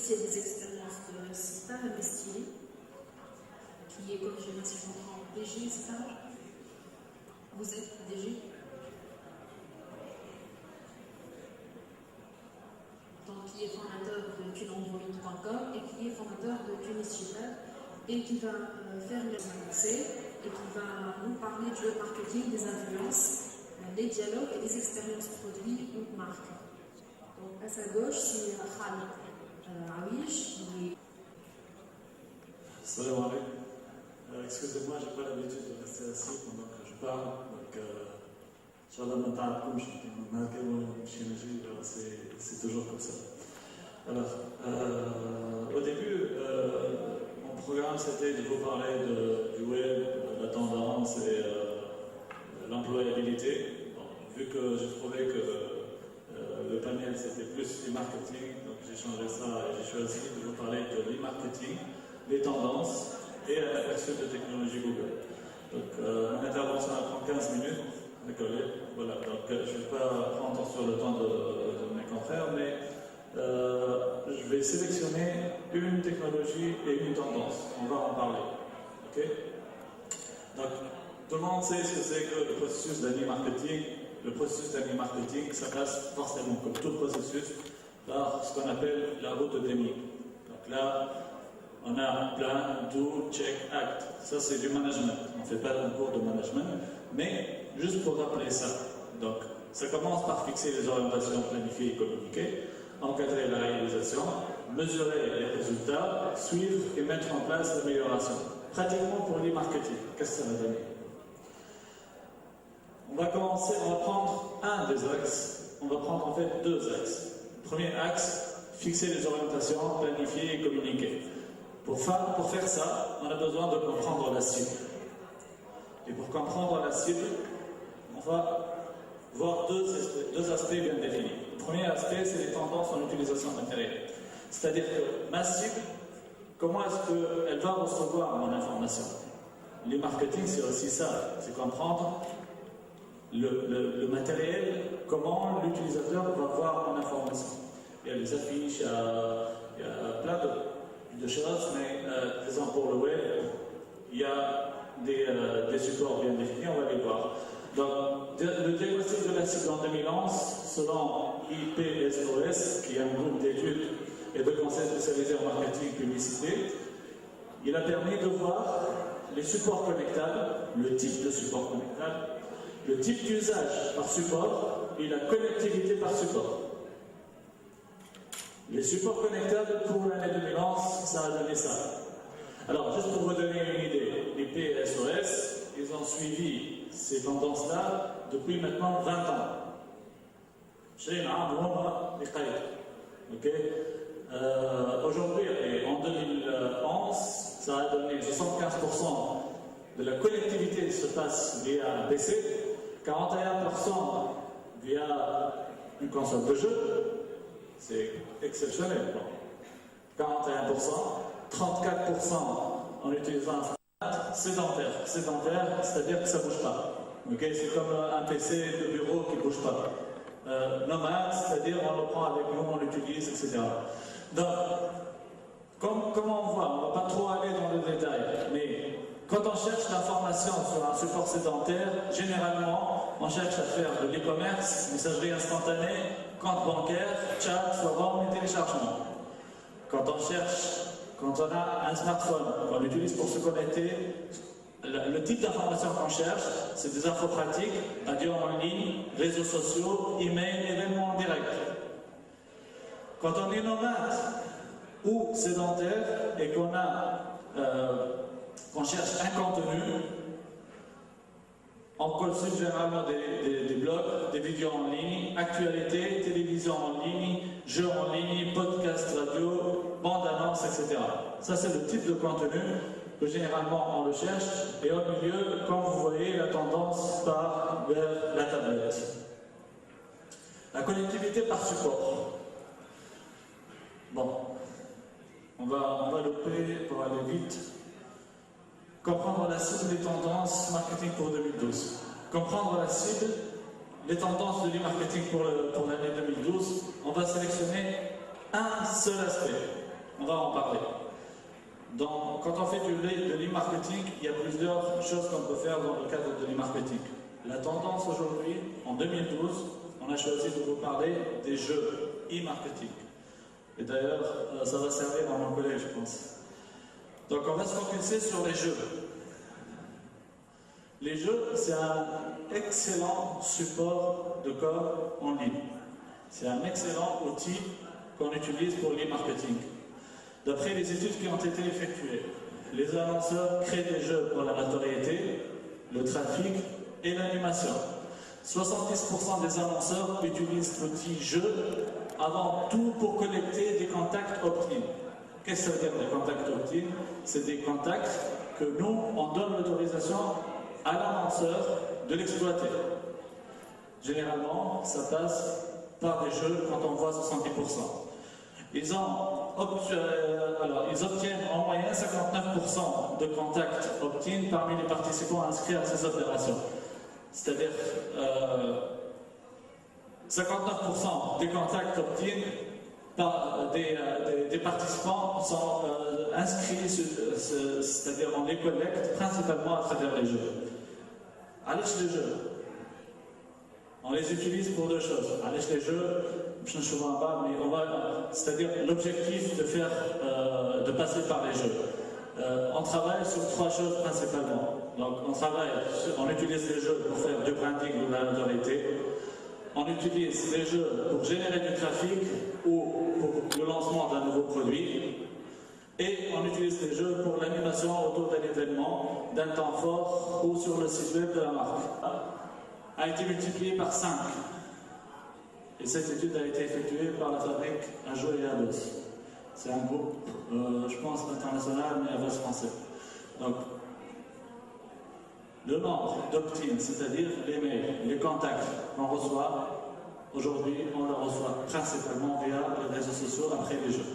aussi à des expériences de star investis, qui est, corrigez-moi si je comprends, DG Star. Vous êtes DG? Donc, qui est fondateur de tunandroid.com et qui est fondateur de Tunishiper et qui va faire une avancée et qui va nous parler du web marketing, des influences, des dialogues et des expériences produits ou marques. Donc, à sa gauche, c'est Khalid Awish qui est. Salam alaikum. Excusez-moi, je n'ai pas l'habitude de rester assis pendant que je parle. Donc, Inch'Allah, c'est toujours comme ça. Alors, au début, mon programme c'était de vous parler du web, de la tendance et l'employabilité. Bon, vu que j'ai trouvé que le panel c'était plus du marketing, donc j'ai changé ça et j'ai choisi de vous parler de l'e-marketing, les tendances et l'aperçu de technologie Google. Donc, mon intervention prend 15 minutes. D'accord, voilà, donc je ne vais pas prendre sur le temps de mes confrères, mais je vais sélectionner une technologie et une tendance. On va en parler. Ok? Donc, tout le monde sait ce que c'est que le processus d'e-marketing. Le processus d'e-marketing, ça passe forcément, comme tout processus, par ce qu'on appelle la route d'émis. Donc là, on a plan, do, check, act. Ça, c'est du management. On ne fait pas un cours de management, mais juste pour rappeler ça. Donc, ça commence par fixer les orientations, planifier et communiquer, encadrer la réalisation, mesurer les résultats, suivre et mettre en place l'amélioration. Pratiquement pour l'e-marketing. Qu'est-ce que ça va donner? On va commencer, on va prendre un des axes. On va prendre en fait deux axes. Premier axe, fixer les orientations, planifier et communiquer. Pour faire ça, on a besoin de comprendre la cible. Et pour comprendre la cible, on va voir deux aspects bien définis. Le premier aspect, c'est les tendances en utilisation matérielle. C'est-à-dire que ma cible, comment est-ce qu'elle va recevoir mon information? Le marketing, c'est aussi ça, c'est comprendre le matériel, comment l'utilisateur va voir mon information. Il y a les affiches, il y a plein de choses, mais par exemple pour le web, il y a des supports bien définis, on va les voir. Donc, le diagnostic de la cible en 2011, selon IPSOS, qui est un groupe d'études et de conseils spécialisés en marketing et publicité, il a permis de voir les supports connectables, le type de support connectable, le type d'usage par support et la connectivité par support. Les supports connectables pour l'année 2011, ça a donné ça. Alors, juste pour vous donner une idée, les PSOS, ils ont suivi ces tendances-là depuis maintenant 20 ans. Okay. Aujourd'hui, en 2011, ça a donné 75% de la connectivité se passe via un PC, 41% via une console de jeu. C'est exceptionnel. 41%, 34% en utilisant un sédentaire. Sédentaire, c'est-à-dire que ça ne bouge pas. Okay? C'est comme un PC de bureau qui ne bouge pas. Nomade, c'est-à-dire on le prend avec nous, on l'utilise, etc. Donc, comment on voit? On ne va pas trop aller dans le détail, mais quand on cherche l'information sur un support sédentaire, généralement, on cherche à faire de l'e-commerce, messagerie instantanée, compte bancaire, chat, forum et téléchargement. Quand on a un smartphone, on l'utilise pour se connecter, le type d'information qu'on cherche, c'est des infos pratiques, radio en ligne, réseaux sociaux, email, événements en direct. Quand on est nomade ou sédentaire et qu'on cherche un contenu, on consulte généralement des blogs, des vidéos en ligne, actualités, télévision en ligne, jeux en ligne, podcast radio, bande-annonce, etc. Ça, c'est le type de contenu que généralement on le cherche. Et au milieu, comme vous voyez, la tendance part vers la tablette. La connectivité par support. Bon, on va louper pour aller vite. Comprendre la cible des tendances marketing pour 2012. Comprendre la cible, les tendances de l'e-marketing pour l'année 2012. On va sélectionner un seul aspect. On va en parler. Quand on fait de l'e-marketing, il y a plusieurs choses qu'on peut faire dans le cadre de l'e-marketing. La tendance aujourd'hui, en 2012, on a choisi de vous parler des jeux e-marketing. Et d'ailleurs, ça va servir à mon collègue, je pense. Donc on va se focuser sur les jeux. Les jeux, c'est un excellent support de com en ligne. C'est un excellent outil qu'on utilise pour l'e-marketing. D'après les études qui ont été effectuées, les annonceurs créent des jeux pour la notoriété, le trafic et l'animation. 70% des annonceurs utilisent l'outil jeu avant tout pour collecter des contacts opt-in. Qu'est-ce que ça veut dire des contacts opt-in? C'est des contacts que nous, on donne l'autorisation à l'annonceur de l'exploiter. Généralement, ça passe par des jeux quand on voit 70%. Ils obtiennent en moyenne 59% de contacts opt-in parmi les participants inscrits à ces opérations. C'est-à-dire 59% des contacts opt-in des participants sont inscrits, c'est-à-dire on les collecte principalement à travers les jeux. Allez les jeux. On les utilise pour deux choses. Allez les jeux, je ne sais pas, mais c'est-à-dire l'objectif de passer par les jeux. On travaille sur trois choses principalement. Donc on utilise les jeux pour faire du branding ou de la notoriété. On utilise les jeux pour générer du trafic ou pour le lancement d'un nouveau produit. Et on utilise les jeux pour l'animation autour d'un événement, d'un temps fort ou sur le site web de la marque. A été multiplié par 5. Et cette étude a été effectuée par la fabrique Ajo et Ados. C'est un groupe, je pense, international, mais Ados français. Donc, le nombre d'opt-in, c'est-à-dire les mails, les contacts qu'on reçoit, aujourd'hui, on le reçoit principalement via les réseaux sociaux après les jeux.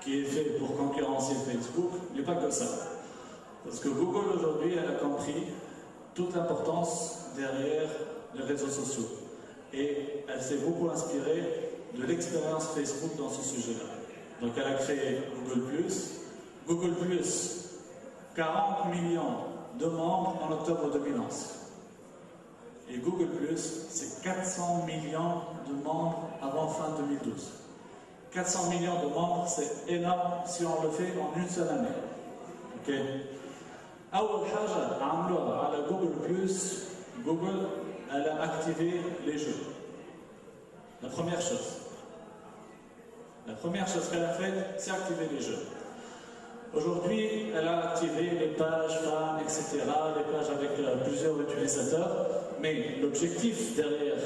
Qui est fait pour concurrencer Facebook, n'est pas que ça. Parce que Google, aujourd'hui, elle a compris toute l'importance derrière les réseaux sociaux. Et elle s'est beaucoup inspirée de l'expérience Facebook dans ce sujet-là. Donc elle a créé Google+. Google+, 40 millions de membres en octobre 2011. Et Google+, c'est 400 millions de membres avant fin 2012. 400 millions de membres, c'est énorme si on le fait en une seule année. Ok. أول حاجة عملوها على Google, elle a activé les jeux. La première chose qu'elle a faite, c'est activer les jeux. Aujourd'hui, elle a activé les pages fans, etc., les pages avec plusieurs utilisateurs, mais l'objectif derrière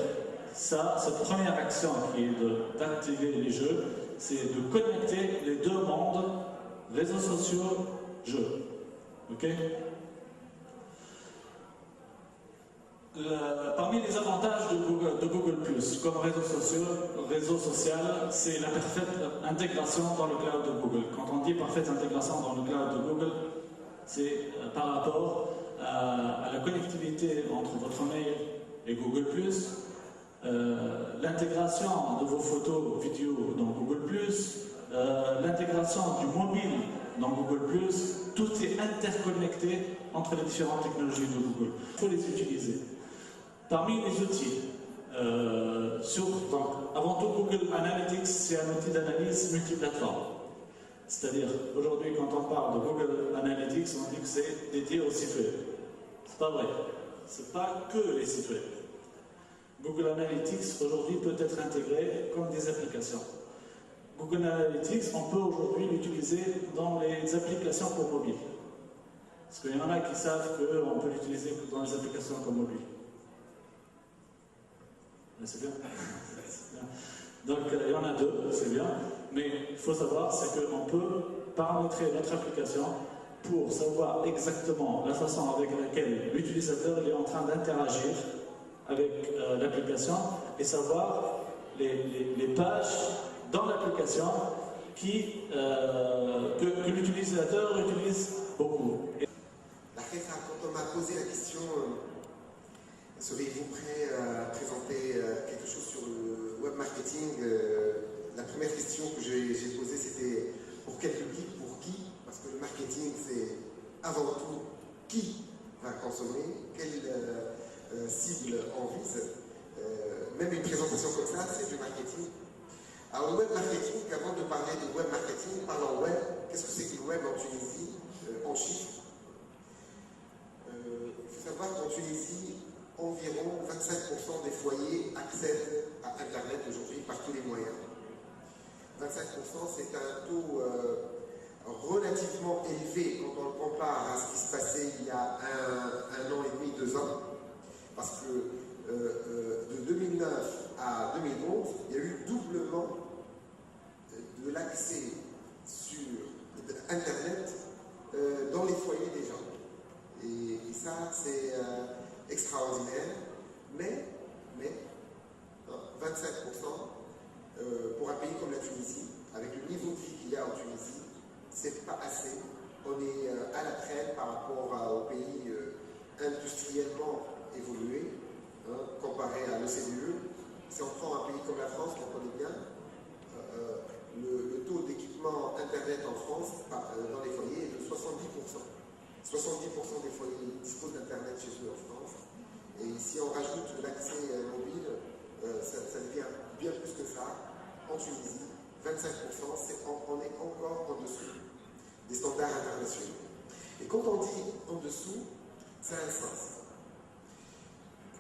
ça, cette première action qui est d'activer les jeux, c'est de connecter les deux mondes, réseaux sociaux, jeux. Ok? Parmi les avantages de Google+, comme réseau social, c'est la parfaite intégration dans le cloud de Google. Quand on dit parfaite intégration dans le cloud de Google, c'est par rapport à la connectivité entre votre mail et Google+, l'intégration de vos photos, vidéos dans Google+, l'intégration du mobile dans Google+, tout est interconnecté entre les différentes technologies de Google. Il faut les utiliser. Parmi les outils, donc, avant tout Google Analytics, c'est un outil d'analyse multiplateforme. C'est-à-dire, aujourd'hui, quand on parle de Google Analytics, on dit que c'est dédié aux sites web. C'est pas vrai. C'est pas que les sites web. Google Analytics, aujourd'hui, peut être intégré comme des applications. Google Analytics, on peut aujourd'hui l'utiliser dans les applications pour mobile. Parce qu'il y en a qui savent qu'on peut l'utiliser dans les applications comme mobile. C'est bien. Donc il y en a deux, c'est bien. Mais il faut savoir, c'est qu'on peut paramétrer notre application pour savoir exactement la façon avec laquelle l'utilisateur est en train d'interagir avec l'application et savoir les pages dans l'application que l'utilisateur utilise beaucoup. Quand on m'a posé la question, seriez-vous prêt à présenter quelque chose sur le web marketing, la première question que j'ai posée, c'était pour quel public, pour qui? Parce que le marketing, c'est avant tout qui va consommer, quelle cible on vise. Même une présentation comme ça, c'est du marketing. Alors le web marketing, avant de parler de web marketing, parlons web. Qu'est-ce que c'est que le web en Tunisie, en chiffres? Il faut savoir qu'en Tunisie, environ 25% des foyers accèdent à Internet aujourd'hui par tous les moyens. 25%, c'est un taux relativement élevé quand on le compare à ce qui se passait il y a un an et demi, 2 ans. Parce que de 2009 à 2011, il y a eu doublement de l'accès sur Internet dans les foyers des gens. Et ça, c'est extraordinaire. Mais 25% pour un pays comme la Tunisie, avec le niveau de vie qu'il y a en Tunisie, c'est pas assez. On est à la traîne par rapport aux pays industriellement évolués, comparé à l'OCDE. Si on prend un pays comme la France, qu'on connaît bien, le taux d'équipement Internet en France, dans les foyers, est de 70%. 70% des foyers disposent d'Internet chez eux en France. Et si on rajoute l'accès mobile, ça devient bien plus que ça. En Tunisie, 25%, on est encore en dessous des standards internationaux. Et quand on dit en dessous, ça a un sens.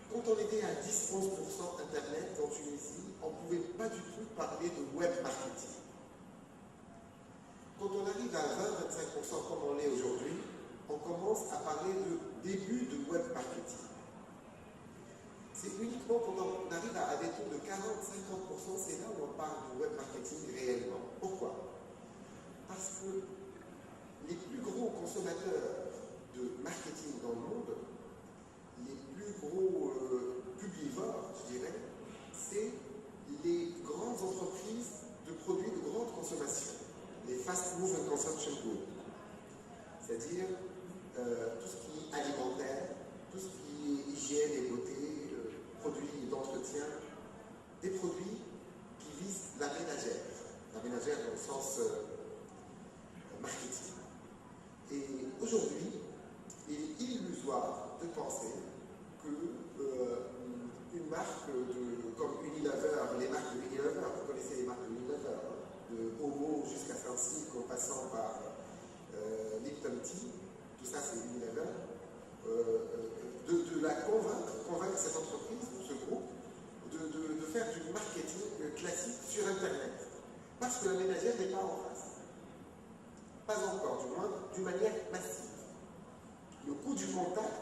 Quand on était à 10-11% Internet en Tunisie, on ne pouvait pas du tout parler de web marketing. Quand on arrive à 20-25% comme on l'est aujourd'hui, on commence à parler de début de web marketing. C'est uniquement quand on arrive à des taux de 40-50%, c'est là où on parle de web marketing réellement. Pourquoi? Parce que les plus gros consommateurs de marketing dans le monde, les plus gros publivores, je dirais, c'est les grandes entreprises de produits de grande consommation, les fast moving consumption goods, c'est-à-dire tout ce qui est alimentaire, tout ce qui est hygiène et beauté, produits d'entretien, des produits qui visent la ménagère dans le sens marketing. Et aujourd'hui, il est illusoire de penser que une marque comme Unilever, les marques de Unilever, vous connaissez les marques de Unilever, de Omo jusqu'à Saint-Cyr, en passant par Lipton Tea, tout ça c'est Unilever, de la convaincre cette entreprise, ce groupe, de faire du marketing classique sur Internet. Parce que la ménagère n'est pas en face. Pas encore, du moins, d'une manière massive. Le coût du contact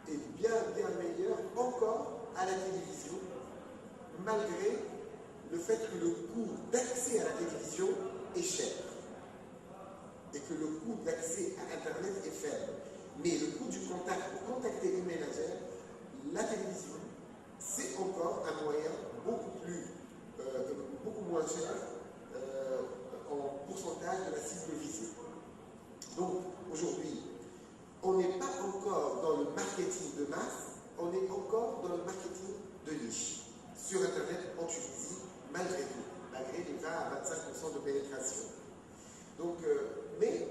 est bien meilleur encore à la télévision, malgré le fait que le coût d'accès à la télévision est cher. Et que le coût d'accès à Internet est faible. Mais le coût du contact pour contacter une ménagère, la télévision, c'est encore un moyen beaucoup moins cher en pourcentage de la cible visée. Donc aujourd'hui, on n'est pas encore dans le marketing de masse, on est encore dans le marketing de niche sur Internet en Tunisie, malgré tout, malgré les 20 à 25% de pénétration. Donc, mais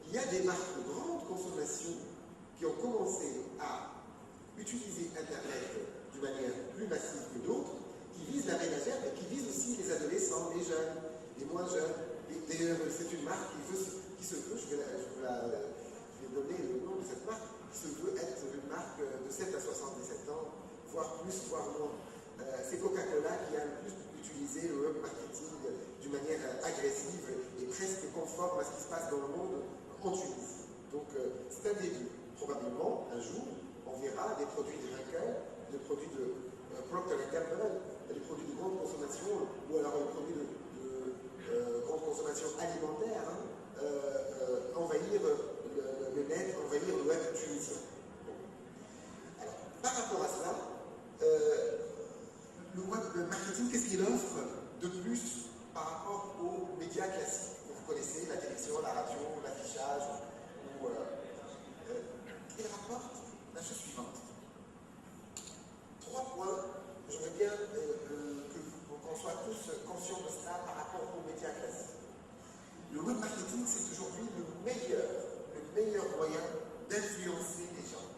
il y a des marques de grande consommation qui ont commencé à utiliser Internet d'une manière plus massive que d'autres, qui visent la ménagère, mais qui visent aussi les adolescents, les jeunes, les moins jeunes. D'ailleurs, c'est une marque qui se veut, je vais donner le nom de cette marque, qui se veut être une marque de 7 à 77 ans, voire plus, voire moins. C'est Coca-Cola qui a le plus utilisé le web marketing d'une manière agressive et presque conforme à ce qui se passe dans le monde en Tunisie. Donc, c'est un début. Probablement, un jour, on verra des produits de Henkel, des produits de Procter & Gamble, des produits de grande consommation, ou alors des produits de grande consommation alimentaire, envahir le net, envahir le web tunisien. Bon. Alors, par rapport à cela, le web marketing, qu'est-ce qu'il offre de plus par rapport aux médias classiques que vous connaissez, la télévision, la radio, l'affichage, ou il rapporte la chose suivante. 3 points, j'aimerais bien qu'on soit tous conscients de cela par rapport moyen d'influencer les gens.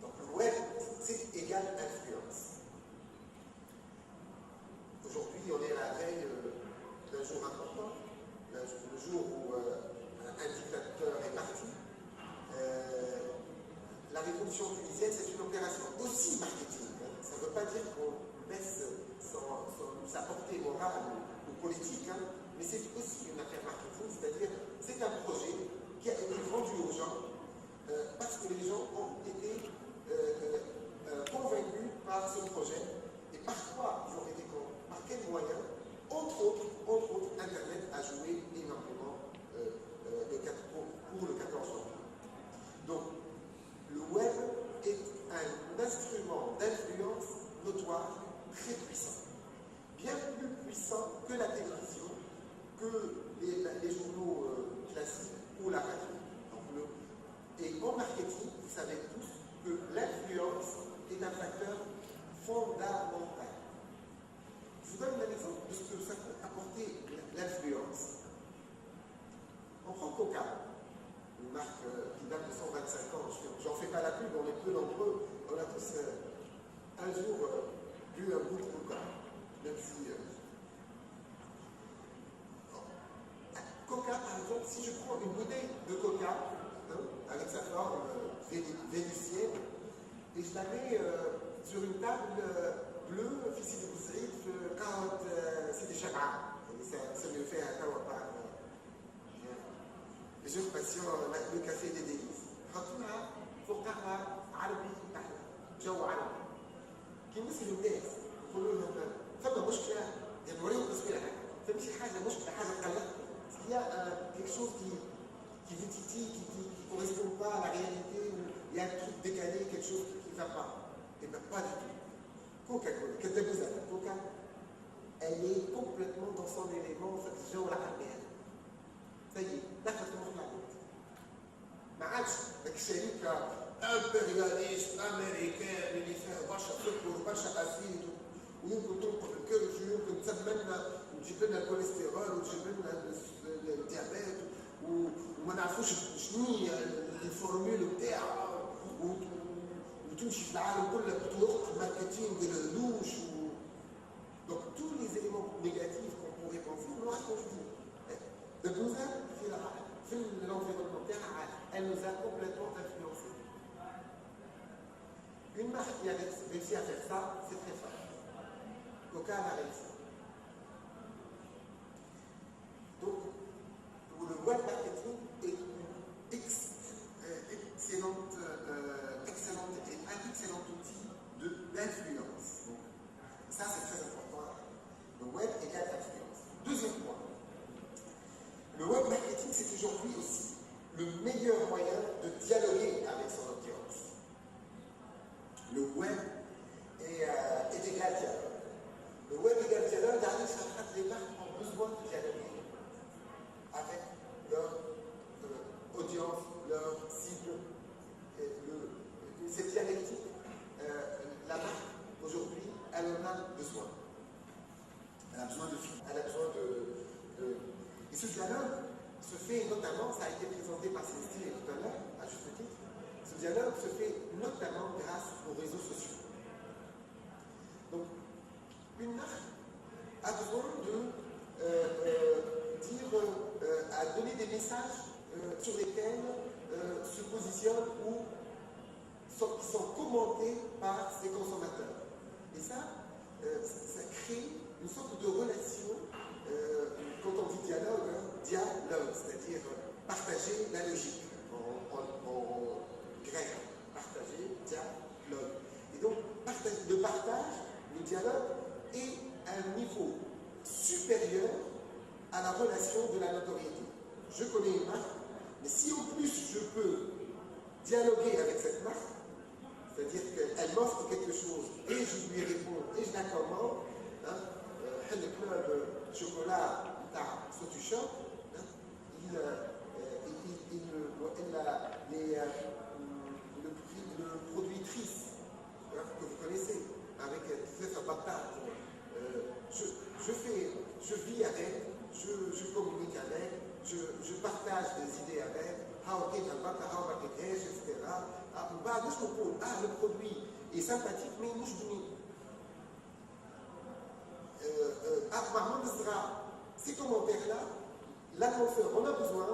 Donc le web, c'est égal influence. Aujourd'hui, on est à la veille d'un jour important, le jour où un dictateur est parti. La révolution tunisienne, c'est une opération aussi marketing. Ça ne veut pas dire qu'on baisse sa portée morale ou politique, mais c'est aussi une affaire marketing, c'est-à-dire c'est un projet qui a été vendu aux gens parce que les gens ont été convaincus par ce projet. Et par quoi ils ont été convaincus? Par quels moyens? Entre autres, Internet a joué énormément pour le 14 janvier. Donc, le web est un instrument d'influence notoire très puissant. Bien plus puissant que la télévision, que les journaux classiques ou la radio. Et en marketing, vous savez tous que l'influence est un facteur fondamental. Je vous donne un exemple de ce que ça peut apporter l'influence. On prend Coca, une marque qui date de 125 ans. J'en fais pas la pub, on est peu nombreux. On a tous un jour bu un bout de Coca. Même si. Coca, par exemple, si je prends une bouteille de Coca, avec sa forme vénusienne, et je la mets sur une table bleue, fils de Bouzrif, quand c'est des chabras. Ça me fait un kawapar. L'usurpation, le café des délices. حطوها فوق قهوة عربي بحت جو عربي. كي نسألوا الناس يقولوا لهم فما مشكلة يعني نوريهم تصوير فما شي حاجة مشكلة حاجة تقلقكم. Il y a quelque chose qui vous titille, qui ne correspond pas à la réalité, ou il y a un truc décalé, quelque chose qui ne va pas. Et bien pas du tout. Coca-Cola, qu'est-ce que vous avez? Coca, elle est complètement dans son élément, en fait, جو العربي. Ça y est, دخلت في la route. ما عادش ذاك الشركه امبرياليست امريكان اللي فيها برشا سكر وبرشا اسيد ويمكن تنقل الكرش ويمكن تسمنا وتجيب لنا الكوليسترول وتجيب لنا الديابيت وما نعرفوش شنو هي الفورمول بتاعها وتمشي في العالم كله بطرق ماركتينغ دوش donc tous les éléments négatifs qu'on pourrait penser nous racontent. Le Bouza, l'environnement terre, elle nous a complètement influencés. Une marque qui a réussi à faire ça, c'est très fort. Coca a réussi. Donc, le web marketing est un excellent outil d'influence. Ça, c'est très important. Le web égale influence. Deuxième point. Le web marketing, c'est aujourd'hui aussi le meilleur moyen de dialoguer avec son audience. Le web est égal dialogue. Le web égale dialogue, les marques ont besoin de dialoguer avec leur audience, leur cible. Cette dialectique, la marque, aujourd'hui, elle en a besoin. Elle a besoin de filles, elle a besoin de... Et ce dialogue se fait notamment, ça a été présenté par Célestine tout à l'heure, à juste titre, ce dialogue se fait notamment grâce aux réseaux sociaux. Donc, une marque a besoin de donner des messages sur lesquels se positionnent ou qui sont commentés par ses consommateurs. Et ça crée une sorte de relation. Quand on dit dialogue, c'est-à-dire partager la logique en grec, partager, dialogue. Et donc, le partage, le dialogue est un niveau supérieur à la relation de la notoriété. Je connais une marque, mais si en plus je peux dialoguer avec cette marque, c'est-à-dire qu'elle m'offre quelque chose et je lui réponds et je la commande, le club chocolat Sotushop, le produit Tris, que vous connaissez, avec sa patate. Je vis avec, je communique avec, je partage des idées avec, how etc. Le produit est sympathique, mais nous ces commentaires-là, l'annonceur en a besoin.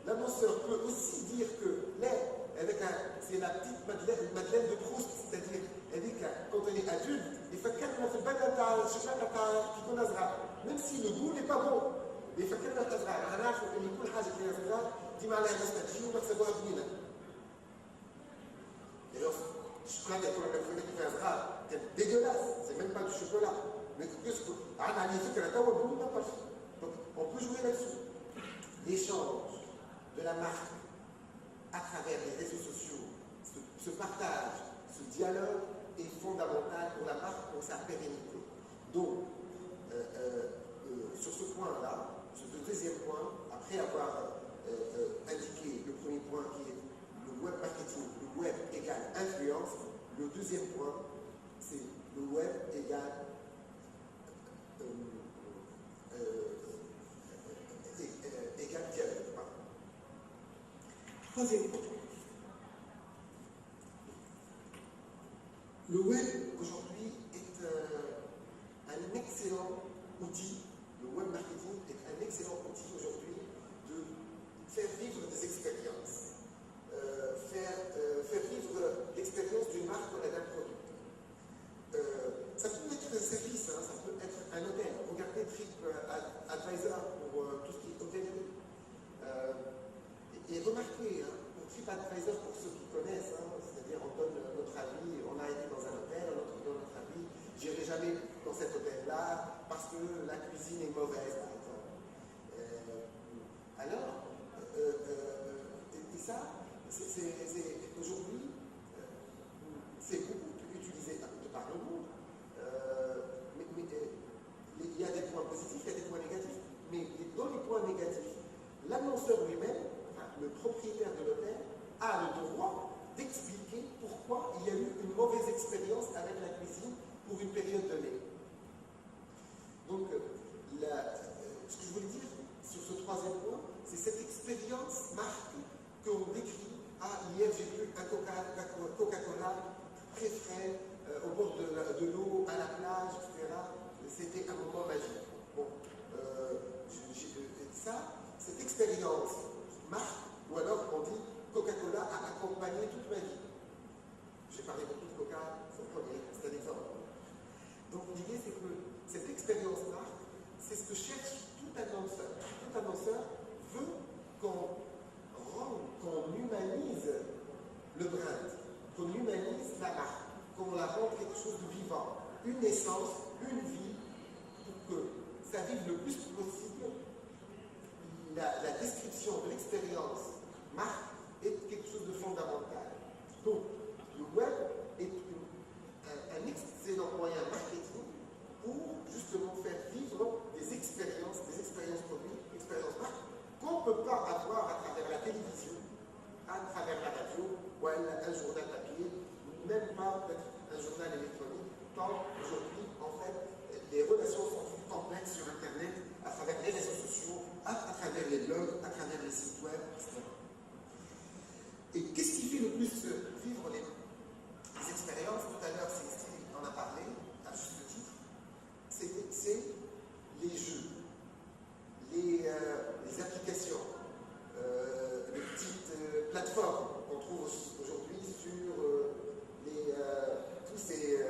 L'annonceur peut aussi dire que c'est la petite Madeleine de Proust, c'est-à-dire, elle dit que quand elle est adulte, il fait qu'elle fait même si le goût n'est pas bon. Il fait qu'elle fait c'est dégueulasse, c'est même pas du chocolat. Mais qu'est-ce que. Donc, on peut jouer là-dessus. L'échange de la marque à travers les réseaux sociaux, ce partage, ce dialogue est fondamental pour la marque, pour sa pérennité. Donc, sur ce point-là, sur le deuxième point, après avoir indiqué le premier point qui est le web marketing, le web égale influence, le deuxième point, c'est le web égale dialogue. Troisième point. Le web aujourd'hui est un excellent outil, le web marketing est un excellent outil aujourd'hui de faire vivre des expériences, faire vivre l'expérience d'une marque ou d'un produit. Ça peut être un service, hein, ça peut être un hôtel. Regardez TripAdvisor pour tout ce qui est hôtellerie. Et remarquez, hein, pour TripAdvisor, pour ceux qui connaissent, hein, c'est-à-dire on donne notre avis, on a été dans un hôtel, on donne notre avis, j'irai jamais dans cet hôtel-là parce que la cuisine est mauvaise, par exemple. Et ça, aujourd'hui, c'est beaucoup utilisé de par le monde. Mais il y a des points positifs, il y a des points négatifs. Mais dans les points négatifs, l'annonceur lui-même, le propriétaire de l'hôtel, a le droit d'expliquer pourquoi il y a eu une mauvaise expérience avec la cuisine pour une période donnée. Donc, ce que je voulais dire sur ce troisième point, c'est cette expérience marque qu'on décrit. Hier j'ai bu un Coca-Cola très frais, au bord de l'eau, à la plage, etc. C'était un moment magique. Bon, cette expérience marque, ou alors on dit Coca-Cola a accompagné toute ma vie. J'ai parlé beaucoup de Coca, c'est un exemple. Donc l'idée c'est que cette expérience marque, c'est ce que cherche tout annonceur. Tout annonceur veut qu'on humanise le brand, qu'on humanise la marque, qu'on la rende quelque chose de vivant, une essence, une vie, pour que ça vive le plus possible. La description de l'expérience marque est quelque chose de fondamental. Donc, le web est un excellent moyen marketing pour justement faire vivre des expériences produits, expériences marques, qu'on ne peut pas avoir à travers la télévision, à travers la radio, ou un journal papier, même pas peut-être un journal électronique, tant aujourd'hui, en fait, les relations sont plus complexes sur Internet, à travers les réseaux sociaux, à travers les blogs, à travers les sites web, etc. Et qu'est-ce qui fait le plus vivre les expériences? Tout à l'heure, Célestine en a parlé, à juste titre, c'est les jeux, les applications, les petites plateformes qu'on trouve aujourd'hui sur tous ces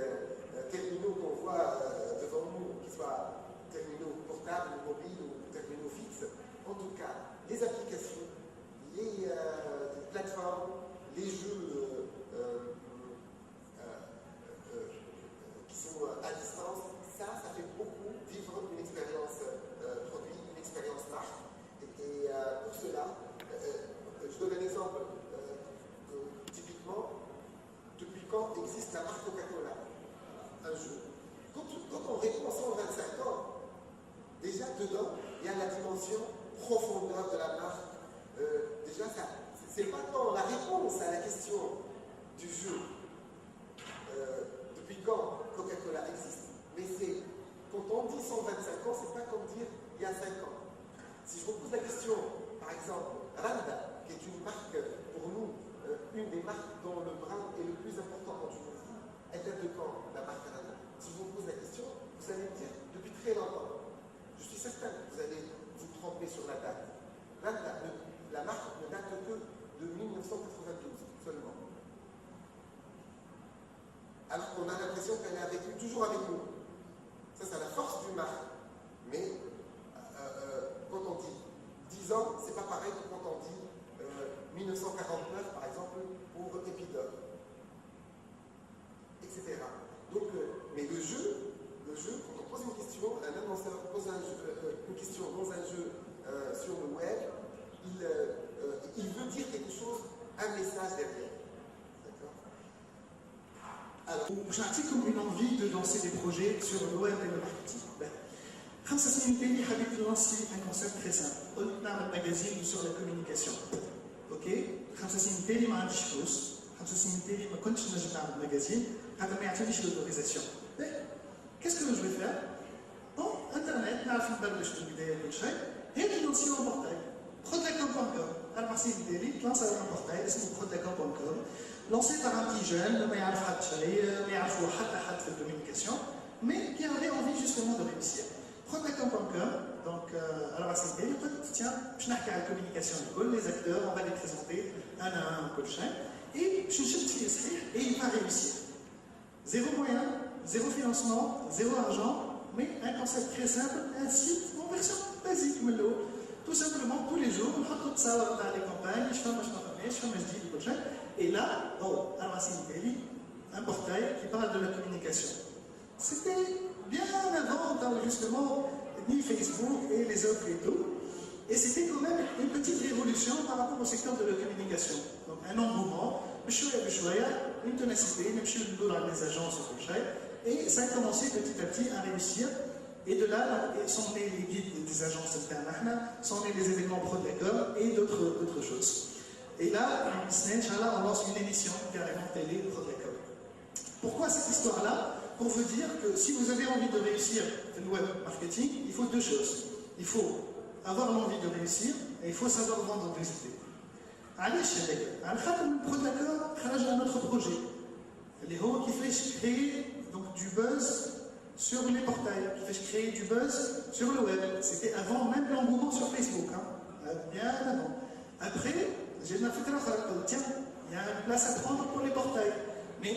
terminaux qu'on voit devant nous, qu'ils soient terminaux portables, mobiles ou terminaux fixes. En tout cas, les applications, les plateformes, les jeux qui sont à distance, ça fait beaucoup vivre une expérience produit, une expérience marque. Et pour cela, je donne un exemple. Typiquement, depuis quand existe la marque Coca-Cola? Un jeu. Quand on répond à 125 ans, déjà dedans, il y a la dimension profondeur de la marque. Déjà, c'est pas tant la réponse à la question du jeu. Depuis quand Coca-Cola existe? Mais c'est, quand on dit 125 ans, c'est pas comme dire il y a 5 ans. Si je vous pose la question, par exemple, Randa, qui est une marque pour alors qu'on a l'impression qu'elle est avec nous, toujours avec nous. Ça, c'est la force du marque. Mais quand on dit 10 ans, c'est pas pareil que quand on dit 1949, par exemple, pour Épidore, etc. Donc, mais le jeu, quand on pose une question, un annonceur pose une question dans un jeu sur le web, il veut dire quelque chose, un message derrière. D'accord? Alors, je نعطيكم une envie de lancer des projets sur le web et le marketing. 5 سنين تاني حبيت نلانسي un concept très simple. قلت نعمل magazine sur la communication. اوكي؟ 5 سنين تاني ما عنديش فلوس. 5 سنين تاني ما كنتش نجم نعمل magazine. هذا ما يعطينيش l'autorisation. Qu'est-ce que je vais faire? Bon, internet, نعرف نبلش في البداية كل شيء. هادي نلانسيو un portail. Prodacom.com. 4 سنين تاني تلانسا un portail اسمه Prodacom.com. lancé par un petit jeune, ما يعرف حتى شيء، ما يعرفوا حتى في الcommunication, mais qui avait envie justement de réussir. Prodacom.com, donc à la racine, il dit tiens, je n'ai qu'à la communication de les acteurs, on va les présenter un à un, un chien, et je suis et il va réussir. Zéro moyen, zéro financement, zéro argent, mais un concept très simple, un site en version basique, tout simplement tous les jours, on va tout ça dans les campagnes, je fais ma je dis le prochain, et là, à la racine, un portail qui parle de la communication. C'était bien avant, justement, ni Facebook et les autres et tout. Et c'était quand même une petite révolution par rapport au secteur de la communication. Donc un engouement, une ténacité, les agences et ça a commencé petit à petit à réussir. Et de là, sont nés les guides des agences internes, sont nés les événements Prodacom et d'autres choses. Et là, on lance une émission carrément télé Prodacom. Pourquoi cette histoire-là? Pour vous dire que si vous avez envie de réussir le web marketing, il faut deux choses. Il faut avoir l'envie de réussir et il faut savoir vendre des idées. Allez, chérie, Prodacom crée un autre projet. Les hauts qui fait créer donc, du buzz sur les portails, qui fait créer du buzz sur le web. C'était avant même l'engouement sur Facebook, hein, bien avant. Après, j'ai ma fait tiens, il y a une place à prendre pour les portails. Mais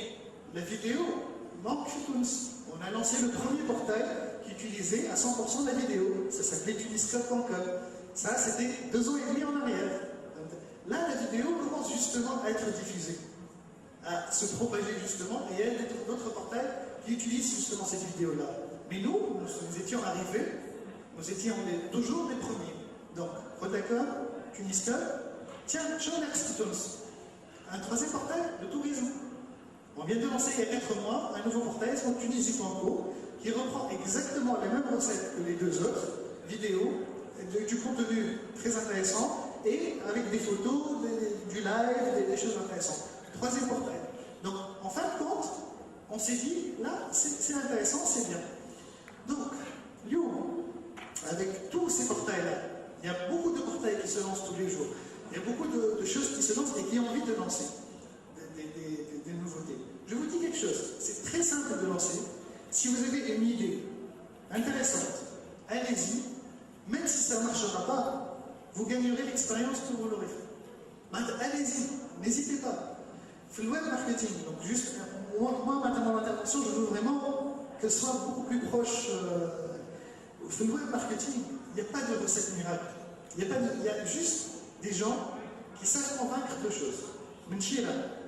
la vidéo manque chez Tunis. On a lancé le premier portail qui utilisait à 100% la vidéo. Ça s'appelait tunisclub.com. Ça, c'était 2 ans et demi en arrière. Là, la vidéo commence justement à être diffusée, à se propager justement, et il y a d'autres portails qui utilisent justement cette vidéo-là. Mais nous étions arrivés, nous étions toujours les premiers. Donc, Prodacom, Tunisclub, tiens, Tunis. Un troisième portail, le tourisme. On vient de lancer il y a 4 mois un nouveau portail, c'est Tunisie.co, qui reprend exactement les mêmes recettes que les 2 autres, vidéos, du contenu très intéressant, et avec des photos, du live, des choses intéressantes. Troisième portail. Donc, en fin de compte, on s'est dit, là, c'est intéressant, c'est bien. Donc, avec tous ces portails-là, il y a beaucoup de portails qui se lancent tous les jours. Il y a beaucoup de choses qui se lancent et qui ont envie de lancer des nouveautés. Je vous dis quelque chose, c'est très simple de lancer. Si vous avez une idée intéressante, allez-y. Même si ça ne marchera pas, vous gagnerez l'expérience que vous l'aurez fait. Allez-y, n'hésitez pas. Le web marketing, donc juste, moi maintenant l'intervention, je veux vraiment qu'elle soit beaucoup plus proche. Le web marketing, il n'y a pas de recette miracle. Il y a juste des gens qui savent convaincre de choses.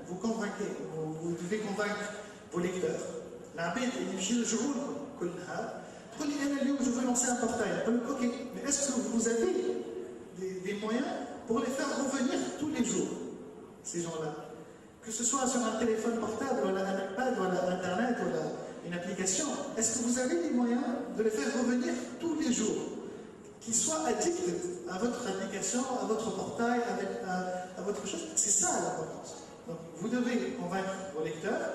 Vous convainquez, vous devez convaincre vos lecteurs. L'abed, il y a le jour, je veux lancer un portail. Ok, mais est-ce que vous avez des moyens pour les faire revenir tous les jours, ces gens-là? Que ce soit sur un téléphone portable, ou un iPad, ou un Internet, ou une application, est-ce que vous avez les moyens de les faire revenir tous les jours? Qu'ils soient addicts à votre application, à votre portail, à votre chose. C'est ça l'importance. Donc, vous devez convaincre vos lecteurs,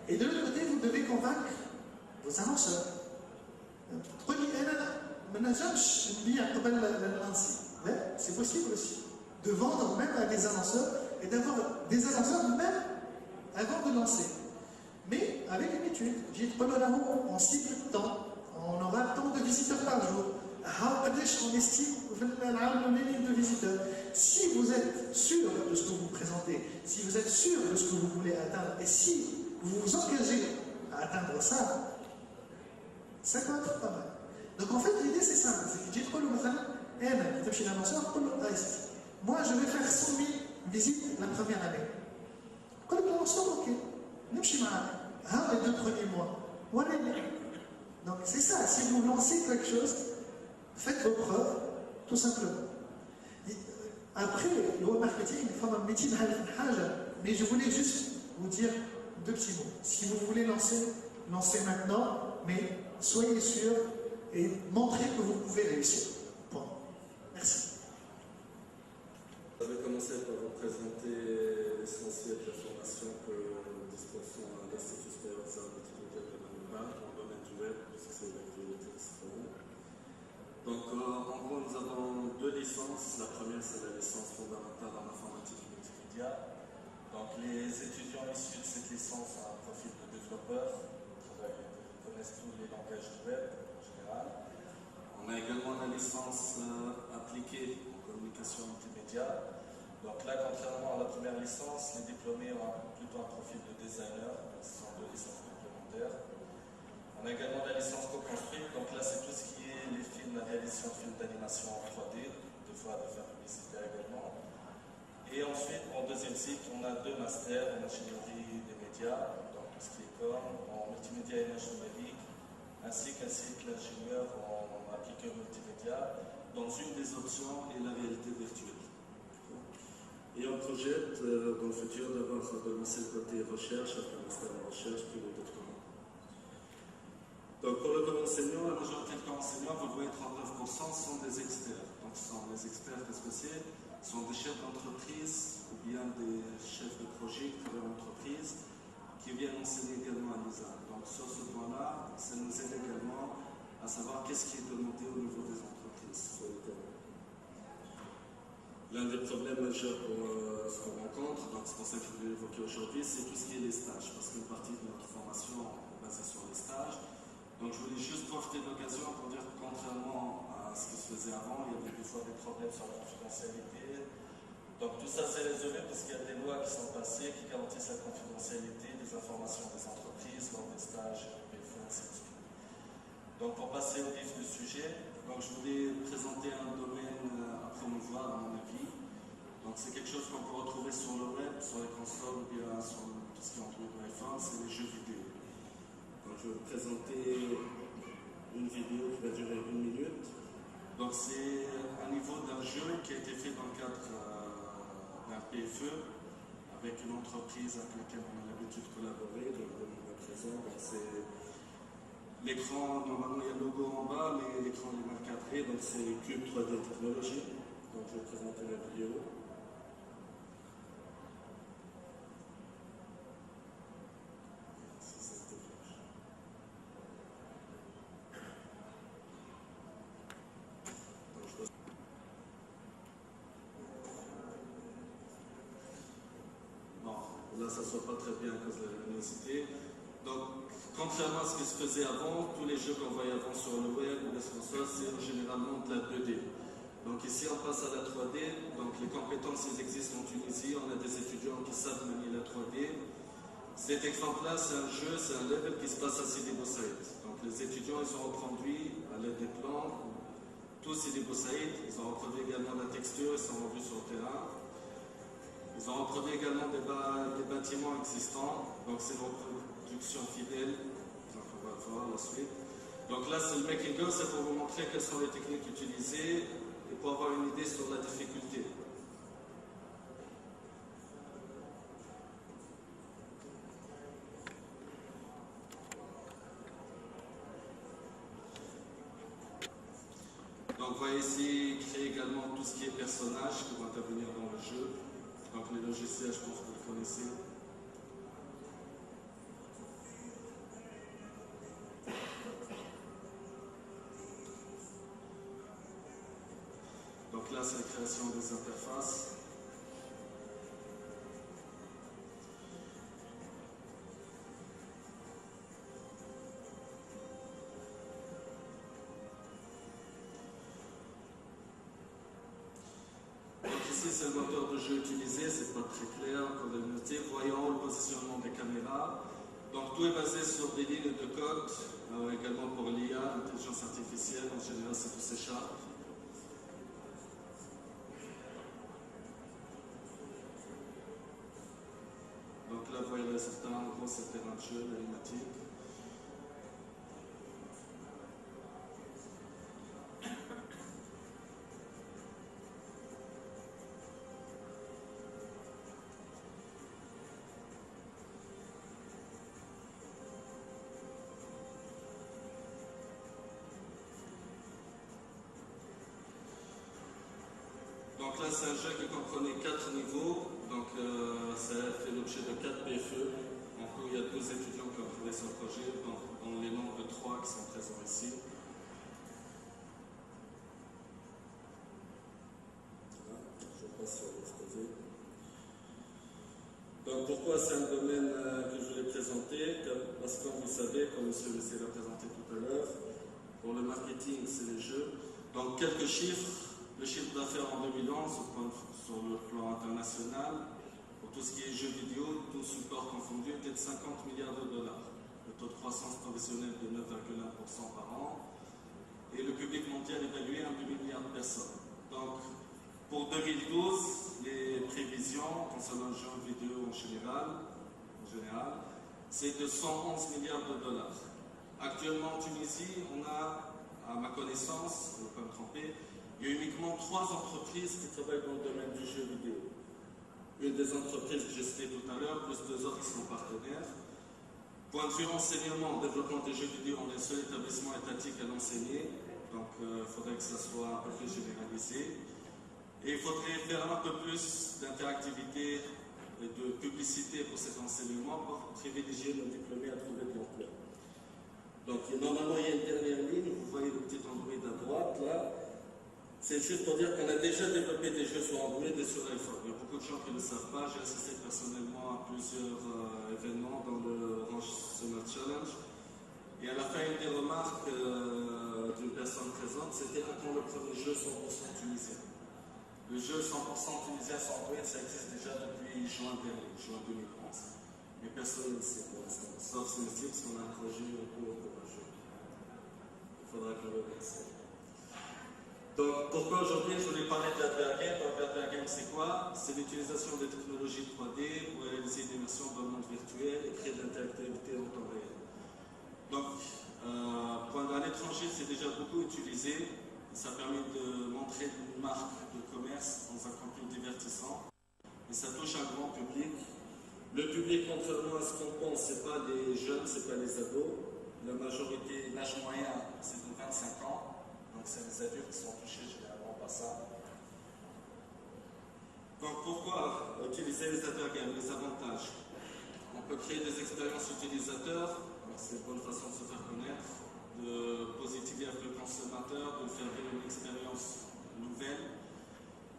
et de l'autre côté, vous devez convaincre vos annonceurs. C'est possible aussi de vendre même à des annonceurs et d'avoir des annonceurs même avant de lancer. Mais avec une étude, j'ai dit on cible tant, on aura tant de visiteurs par jour. On estime de visiteurs. Si vous êtes sûr de ce que vous présentez, si vous êtes sûr de ce que vous voulez atteindre, et si vous vous engagez à atteindre ça, ça peut être pas mal. Donc en fait, l'idée c'est ça. C'est que j'ai trop le matin, moi je vais faire 100 000 visites la première année. Quand le lanceur, ok. Les 2 premiers mois. Donc c'est ça, si vous lancez quelque chose, faites vos preuves, tout simplement. Après, le web marketing, il faut un métier, mais je voulais juste vous dire 2 petits mots. Si vous voulez lancer, lancez maintenant, mais soyez sûr et montrez que vous pouvez réussir. Bon. Merci. Je vais commencer par vous présenter l'essentiel de la formation que nous dispensons à l'Institut supérieur des arts multimédia de Nanouba dans le domaine du web, puisque c'est l'actualité de ce forum. Donc, en gros, nous avons 2 licences. La première, c'est la licence fondamentale en informatique multimédia. Donc, les étudiants issus de cette licence ont un profil de développeur, qui connaissent tous les langages du web en général. On a également la licence appliquée en communication multimédia. Donc là, contrairement à la première licence, les diplômés ont plutôt un profil de designer, donc ce sont 2 licences complémentaires. On a également la licence co-construite, donc là c'est tout ce qui est les films, la réalisation de films d'animation en 3D, des fois de faire publicitaire également. Et ensuite, en 2e cycle, on a 2 masters en ingénierie des médias, donc tout ce qui est com, en multimédia et image numérique, ainsi qu'un cycle ingénieur en appliqué au multimédia, dans une des options est la réalité virtuelle. Et on projette dans le futur d'avoir de lancer le côté recherche, avec un master en recherche, puis le doctorat. Donc pour le corps enseignant, la majorité des corps enseignants, vous voyez 39% sont des experts. Donc ce sont des experts associés, sont des chefs d'entreprise ou bien des chefs de projet qui travaillent en entreprise qui viennent enseigner également à l'ISA. Donc sur ce point-là, ça nous aide également à savoir qu'est-ce qui est demandé au niveau des entreprises sur le terrain. L'un des problèmes majeurs pour ce qu'on rencontre, donc c'est pour ça que je voulais l'évoquer aujourd'hui, c'est tout ce qui est les stages, parce qu'une partie de notre formation est basée sur les stages. Donc je voulais juste profiter de l'occasion pour dire que contrairement à ce qui se faisait avant, il y avait des fois des problèmes sur la confidentialité. Donc tout ça s'est résolu parce qu'il y a des lois qui sont passées qui garantissent la confidentialité des informations des entreprises lors des stages, PFE, ainsi de suite. Donc pour passer au vif du sujet, donc je voulais présenter un domaine à promouvoir à mon avis. Donc c'est quelque chose qu'on peut retrouver sur le web, sur les consoles ou bien sur tout ce qui est Android ou iPhone, c'est les jeux vidéo. Donc je vais vous présenter une vidéo qui va durer 1 minute. Donc c'est un niveau d'un jeu qui a été fait dans le cadre d'un PFE avec une entreprise avec laquelle on a l'habitude de collaborer, donc on est présent. Donc c'est l'écran, normalement il y a le logo en bas, mais l'écran est mal cadré, donc c'est Cube 3D Technologies. Donc je vais présenter la vidéo. Là, ça ne soit pas très bien à cause de la luminosité. Donc, contrairement à ce qui se faisait avant, tous les jeux qu'on voyait avant sur le web ou les consoles, c'est généralement de la 2D. Donc ici, on passe à la 3D. Donc les compétences, elles existent en Tunisie. On a des étudiants qui savent manier la 3D. Cet exemple-là, c'est un jeu, c'est un level qui se passe à Sidi Bou Saïd. Donc les étudiants, ils ont reproduit à l'aide des plans tout Sidi Bou Saïd. Ils ont reproduit également la texture, ils sont revus sur le terrain. Ils ont reproduit également des bâtiments existants, donc c'est une reproduction fidèle, donc on va voir la suite. Donc là c'est le making of, c'est pour vous montrer quelles sont les techniques utilisées et pour avoir une idée sur la difficulté. Donc vous voyez ici, créer également tout ce qui est personnages qui vont intervenir dans le jeu. Donc les logiciels, je pense que vous le connaissez. Donc là, c'est la création des interfaces. Ici, c'est le moteur de jeu utilisé, c'est pas très clair, comme vous le notez. Voyons le positionnement des caméras. Donc tout est basé sur des lignes de code, également pour l'IA, l'intelligence artificielle, en général c'est du C#. Donc là vous voyez le résultat, en gros c'est le terrain de jeu, la limatique. Donc là, c'est un jeu qui comprenait 4 niveaux, donc ça fait l'objet de 4 PFE. En cours, il y a 12 étudiants qui ont trouvé ce projet, dont les nombres de 3 qui sont présents ici. Voilà, je passe sur l'exposé. Donc pourquoi c'est un domaine que je voulais présenter? Parce que comme vous savez, comme M. Messier l'a présenté tout à l'heure, pour le marketing, c'est les jeux. Donc quelques chiffres. Le chiffre d'affaires en 2011 sur le plan international, pour tout ce qui est jeux vidéo, tout support confondu, était de 50 milliards de dollars. Le taux de croissance professionnelle de 9,1% par an. Et le public mondial évalué à 2 milliards de personnes. Donc, pour 2012, les prévisions concernant le jeu vidéo en général, c'est de 111 milliards de dollars. Actuellement en Tunisie, on a, à ma connaissance, je ne vais pas me tromper, il y a uniquement 3 entreprises qui travaillent dans le domaine du jeu vidéo. Une des entreprises que j'ai citées tout à l'heure, plus 2 autres qui sont partenaires. Point de vue enseignement, développement des jeux vidéo, on est le seul établissement étatique à l'enseigner, donc il faudrait que ça soit un peu plus généralisé. Et il faudrait faire un peu plus d'interactivité et de publicité pour cet enseignement pour privilégier nos diplômés à trouver de l'emploi. Donc normalement il y a une dernière ligne, vous voyez le petit Android à droite là. C'est juste pour dire qu'on a déjà développé des jeux sur Android et sur iPhone. Il y a beaucoup de gens qui ne le savent pas. J'ai assisté personnellement à plusieurs événements dans le Orange Summer Challenge. Et à la fin, une des remarques d'une personne présente, c'était quand le premier jeu 100% tunisien. Le jeu 100% tunisien sur Android, ça existe déjà depuis juin dernier, juin 2011. Mais personne ne le sait pour l'instant, sauf ce monsieur, parce qu'on a un projet en cours pour un jeu. Il faudra qu'on le fasse. Donc, pourquoi aujourd'hui je voulais parler de la VR Game? La VR Game, c'est quoi? C'est l'utilisation des technologies 3D pour réaliser une immersion dans le monde virtuel et créer de l'interactivité en temps réel. Donc, à l'étranger, c'est déjà beaucoup utilisé. Ça permet de montrer une marque de commerce dans un contenu divertissant. Et ça touche un grand public. Le public, contrairement à ce qu'on pense, ce n'est pas les jeunes, ce n'est pas les ados. La majorité, l'âge moyen, c'est de 25 ans. Donc c'est les adultes qui sont touchés généralement par ça. Donc pourquoi utiliser les advergames, les avantages? On peut créer des expériences utilisateurs, c'est une bonne façon de se faire connaître, de positiver avec le consommateur, de faire vivre une expérience nouvelle.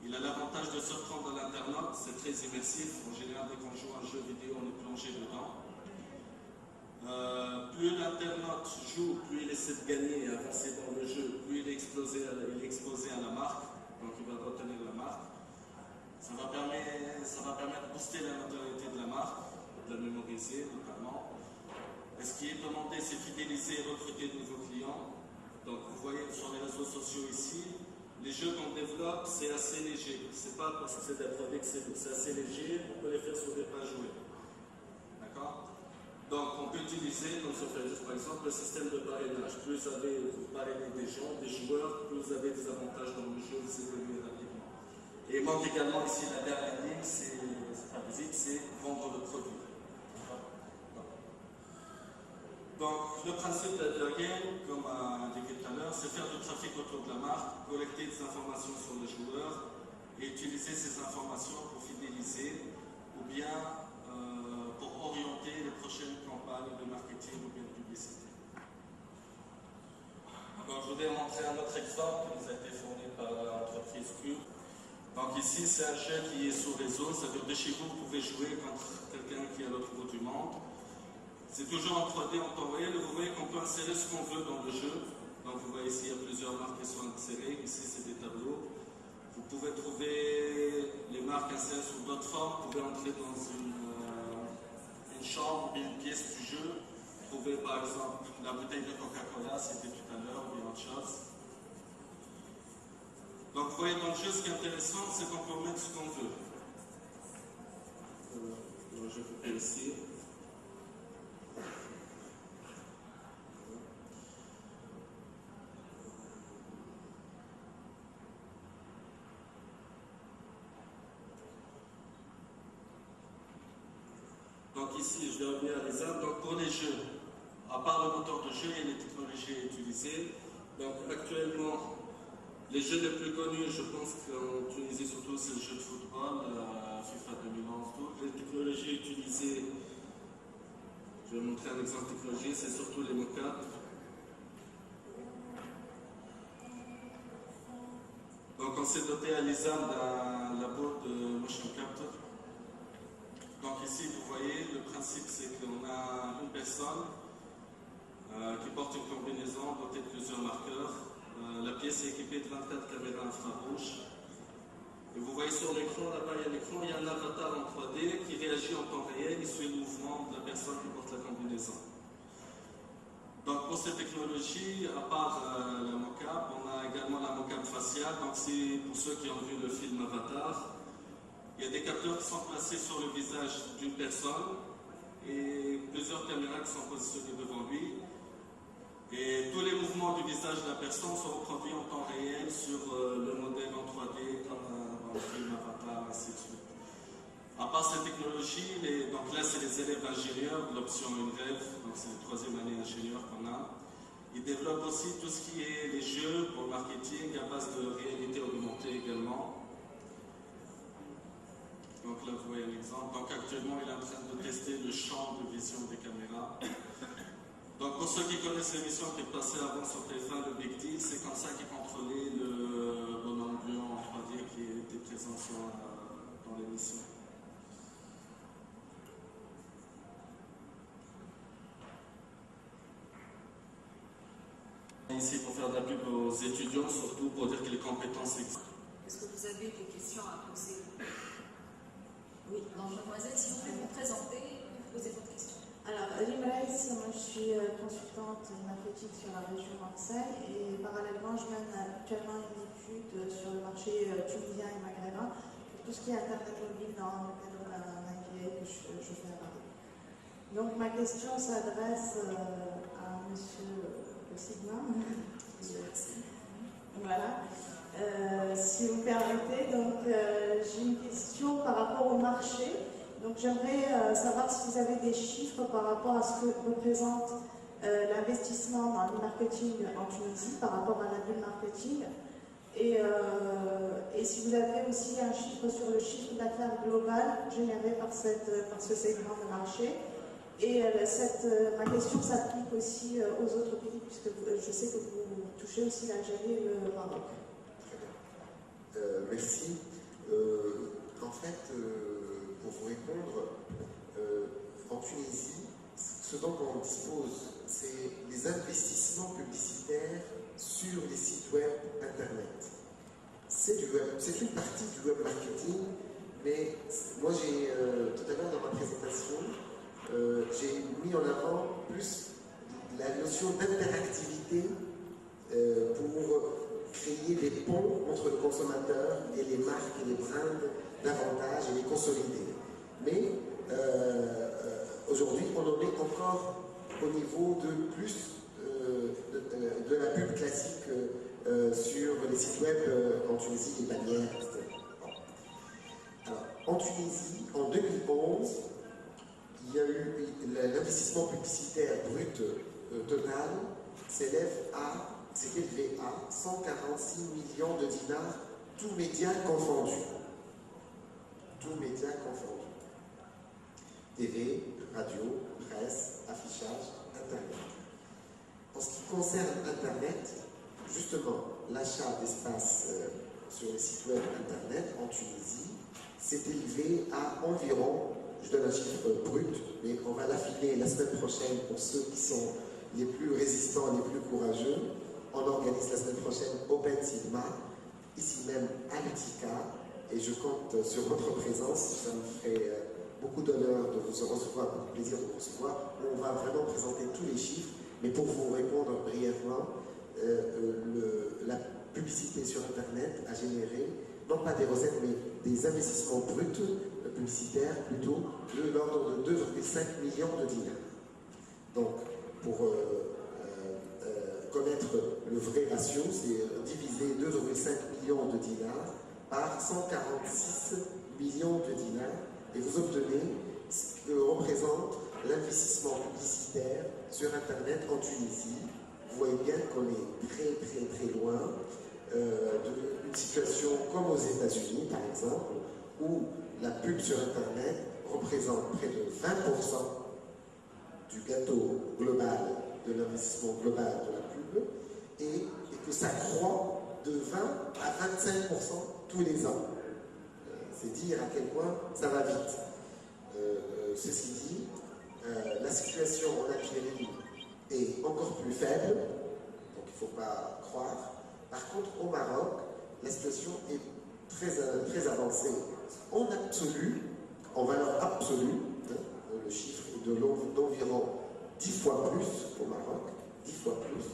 Il a l'avantage de surprendre à l'internaute, c'est très immersif. En général, dès qu'on joue à un jeu vidéo, on est plongé dedans. Plus l'internaute joue, plus il essaie de gagner et avancer dans le jeu, plus il est exposé à la marque, donc il va retenir la marque. Ça va permettre de booster la notoriété de la marque, de la mémoriser notamment. Et ce qui est demandé, c'est fidéliser et recruter de nouveaux clients. Donc vous voyez sur les réseaux sociaux ici, les jeux qu'on développe, c'est assez léger. C'est pas parce que c'est des produits que c'est assez léger, on peut les faire sur des pages web. D'accord? Donc on peut utiliser, comme je fais juste par exemple, le système de parrainage. Plus vous parrainez des gens, des joueurs, plus vous avez des avantages dans le jeu, vous évoluez rapidement. Et il manque également ici la dernière ligne, c'est pas visible, c'est vendre le produit. Donc le principe de la game, comme indiqué tout à l'heure, c'est faire du trafic autour de la marque, collecter des informations sur les joueurs et utiliser ces informations pour fidéliser ou bien pour orienter les prochaines campagnes de marketing ou bien de publicité. Donc, je voudrais montrer un autre exemple qui nous a été fourni par l'entreprise Q. Donc ici, c'est un jeu qui est sous réseau, ça veut dire que de chez vous, vous pouvez jouer contre quelqu'un qui est à l'autre bout du monde. C'est toujours en 3D, en temps réel, vous voyez qu'on peut insérer ce qu'on veut dans le jeu. Donc vous voyez ici, il y a plusieurs marques qui sont insérées, ici c'est des tableaux. Vous pouvez trouver les marques insérées sous d'autres formes, vous pouvez entrer dans une chambre une pièce du jeu. Trouver par exemple la bouteille de Coca-Cola, c'était tout à l'heure, ou bien autre chose. Donc vous voyez, dans le jeu, ce qui est intéressant, c'est qu'on peut mettre ce qu'on veut. Je vais ici. Donc ici, je vais revenir à l'exemple. Donc pour les jeux, à part le moteur de jeu, il y a les technologies utilisées. Donc actuellement, les jeux les plus connus, je pense qu'en Tunisie surtout, c'est le jeu de football, FIFA 2011, tout. Les technologies utilisées, je vais montrer un exemple de technologie, c'est surtout les mocap. Donc on s'est doté à l'ISAM d'un labo de motion capture. Donc ici, vous voyez, le principe c'est qu'on a une personne qui porte une combinaison dotée de plusieurs marqueurs. La pièce est équipée de 24 caméras infrarouges. Et vous voyez sur l'écran, là-bas il y a l'écran, il y a un avatar en 3D qui réagit en temps réel, il suit le mouvement de la personne qui porte la combinaison. Donc pour cette technologie, à part la mocap, on a également la mocap faciale. Donc c'est pour ceux qui ont vu le film Avatar. Il y a des capteurs qui sont placés sur le visage d'une personne et plusieurs caméras qui sont positionnées devant lui. Et tous les mouvements du visage de la personne sont reproduits en temps réel sur le modèle en 3D comme dans le film Avatar, ainsi de suite. À part cette technologie, donc là c'est les élèves ingénieurs de l'option UNREV, donc c'est la 3e année ingénieur qu'on a. Ils développent aussi tout ce qui est les jeux pour le marketing à base de réalité augmentée également. Donc là vous voyez un exemple. Donc actuellement il est en train de tester le champ de vision des caméras. Donc pour ceux qui connaissent l'émission qui est passée avant sur TF1, le Big Deal, c'est comme ça qu'ils contrôlaient le bonhomme ambulant en 3D qui était présent dans l'émission. Ici pour faire de la pub aux étudiants, surtout pour dire que les compétences existent. Est-ce que vous avez des questions à poser? Oui. Non, mademoiselle, si vous pouvez vous présenter, posez votre question. Alors, Limraïs, moi je suis consultante marketing sur la région Marseille et parallèlement je mène actuellement une étude sur le marché tunisien et maghrébin pour tout ce qui est Internet mobile dans le cadre d'un MBA que je fais à Paris. Donc ma question s'adresse à monsieur le Sigma. Voilà. Si vous permettez, donc j'ai une question par rapport au marché. Donc j'aimerais savoir si vous avez des chiffres par rapport à ce que représente l'investissement dans le marketing en Tunisie par rapport à la bulle marketing et si vous avez aussi un chiffre sur le chiffre d'affaires global généré par ce segment de marché. Et ma question s'applique aussi aux autres pays puisque je sais que vous touchez aussi l'Algérie et le Maroc. Très bien. Merci. En fait, pour vous répondre, en Tunisie, ce dont on dispose, c'est les investissements publicitaires sur les sites web Internet. C'est du web, c'est une partie du web marketing, mais moi j'ai, tout à l'heure dans ma présentation, j'ai mis en avant plus la notion d'interactivité pour créer des ponts entre le consommateur et les marques et les brands davantage et les consolider. Mais aujourd'hui, on en est encore au niveau de plus de la pub classique sur les sites web en Tunisie, les bannières, etc. Alors, en Tunisie, en 2011, il y a eu l'investissement publicitaire brut total s'élève à, s'est élevé à 146 millions de dinars, tous médias confondus. Tous médias confondus. TV, radio, presse, affichage, Internet. En ce qui concerne Internet, justement, l'achat d'espace sur les sites web Internet en Tunisie s'est élevé à environ, je donne un chiffre brut, mais on va l'affiner la semaine prochaine pour ceux qui sont les plus résistants, les plus courageux. On organise la semaine prochaine Open Sigma, ici même à l'UTICA, et je compte sur votre présence, ça me ferait beaucoup d'honneur de vous recevoir, beaucoup de plaisir de vous recevoir. On va vraiment présenter tous les chiffres, mais pour vous répondre brièvement, la publicité sur Internet a généré, non pas des recettes, mais des investissements bruts publicitaires, plutôt, de l'ordre de 2,5 millions de dinars. Donc, pour connaître le vrai ratio, c'est diviser 2,5 millions de dinars par 146 millions de dinars, et vous obtenez ce que représente l'investissement publicitaire sur Internet en Tunisie. Vous voyez bien qu'on est très loin d'une situation comme aux États-Unis, par exemple, où la pub sur Internet représente près de 20% du gâteau global, de l'investissement global de la pub, et que ça croît de 20 à 25% tous les ans. C'est dire à quel point ça va vite. Ceci dit, la situation en Algérie est encore plus faible, donc il ne faut pas croire. Par contre, au Maroc, la situation est très avancée. En absolu, en valeur absolue, le chiffre est d'environ 10 fois plus au Maroc, 10 fois plus,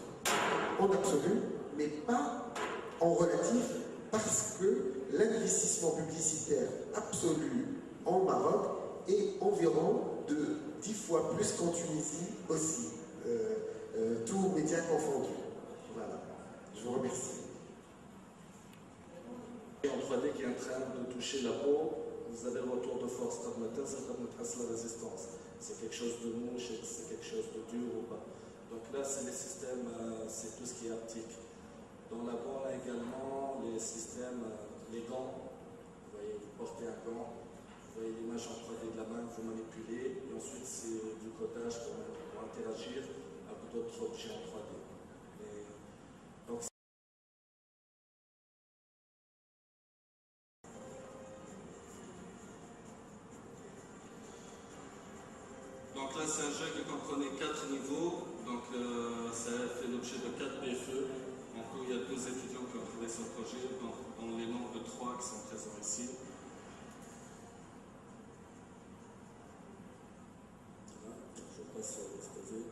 en absolu, mais pas en relatif, parce que l'investissement publicitaire absolu en Maroc est environ de 10 fois plus qu'en Tunisie aussi, tous médias confondus. Voilà, je vous remercie. En 3D qui est en train de toucher la peau, vous avez le retour de force. Ça permet la résistance. C'est quelque chose de mouche, c'est quelque chose de dur ou pas. Donc là, c'est les systèmes, c'est tout ce qui est haptique. Dans la boîte, on a également les systèmes, les gants. Vous voyez, vous portez un gant, vous voyez l'image en 3D de la main, vous manipulez, et ensuite c'est du codage pour interagir avec d'autres objets en 3D. Donc, là, c'est un jeu qui comprenait 4 niveaux, donc ça a fait l'objet de 4 BFE. En cours, il y a 12 étudiants qui ont trouvé ce projet, dont les nombres de 3 qui sont présents ici. Voilà, je passe à l'exposé.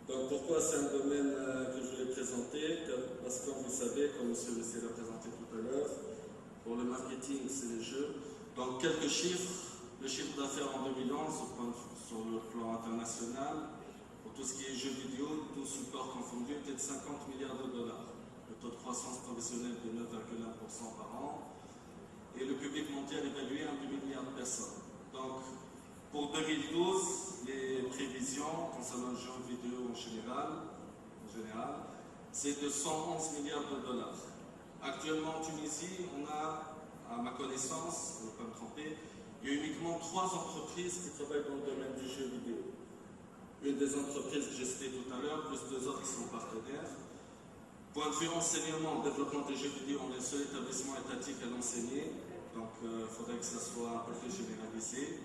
Donc pourquoi c'est un domaine que je voulais présenter? Parce que comme vous savez, comme M. Messier l'a présenté tout à l'heure, pour le marketing, c'est les jeux. Donc quelques chiffres. Le chiffre d'affaires en 2011 sur le plan international, pour tout ce qui est jeux vidéo, tout support confondu, était de 50 milliards de dollars. Le taux de croissance professionnelle de 9,1% par an. Et le public mondial évalué à 2 milliards de personnes. Donc, pour 2012, les prévisions concernant le jeu vidéo en général, c'est de 111 milliards de dollars. Actuellement en Tunisie, on a, à ma connaissance, je ne vais pas me tromper, il y a uniquement 3 entreprises qui travaillent dans le domaine du jeu vidéo. Une des entreprises que j'ai citées tout à l'heure, plus 2 autres qui sont partenaires. Point de vue enseignement, développement des jeux vidéo, on est le seul établissement étatique à l'enseigner. Donc il faudrait que ça soit un peu plus généralisé.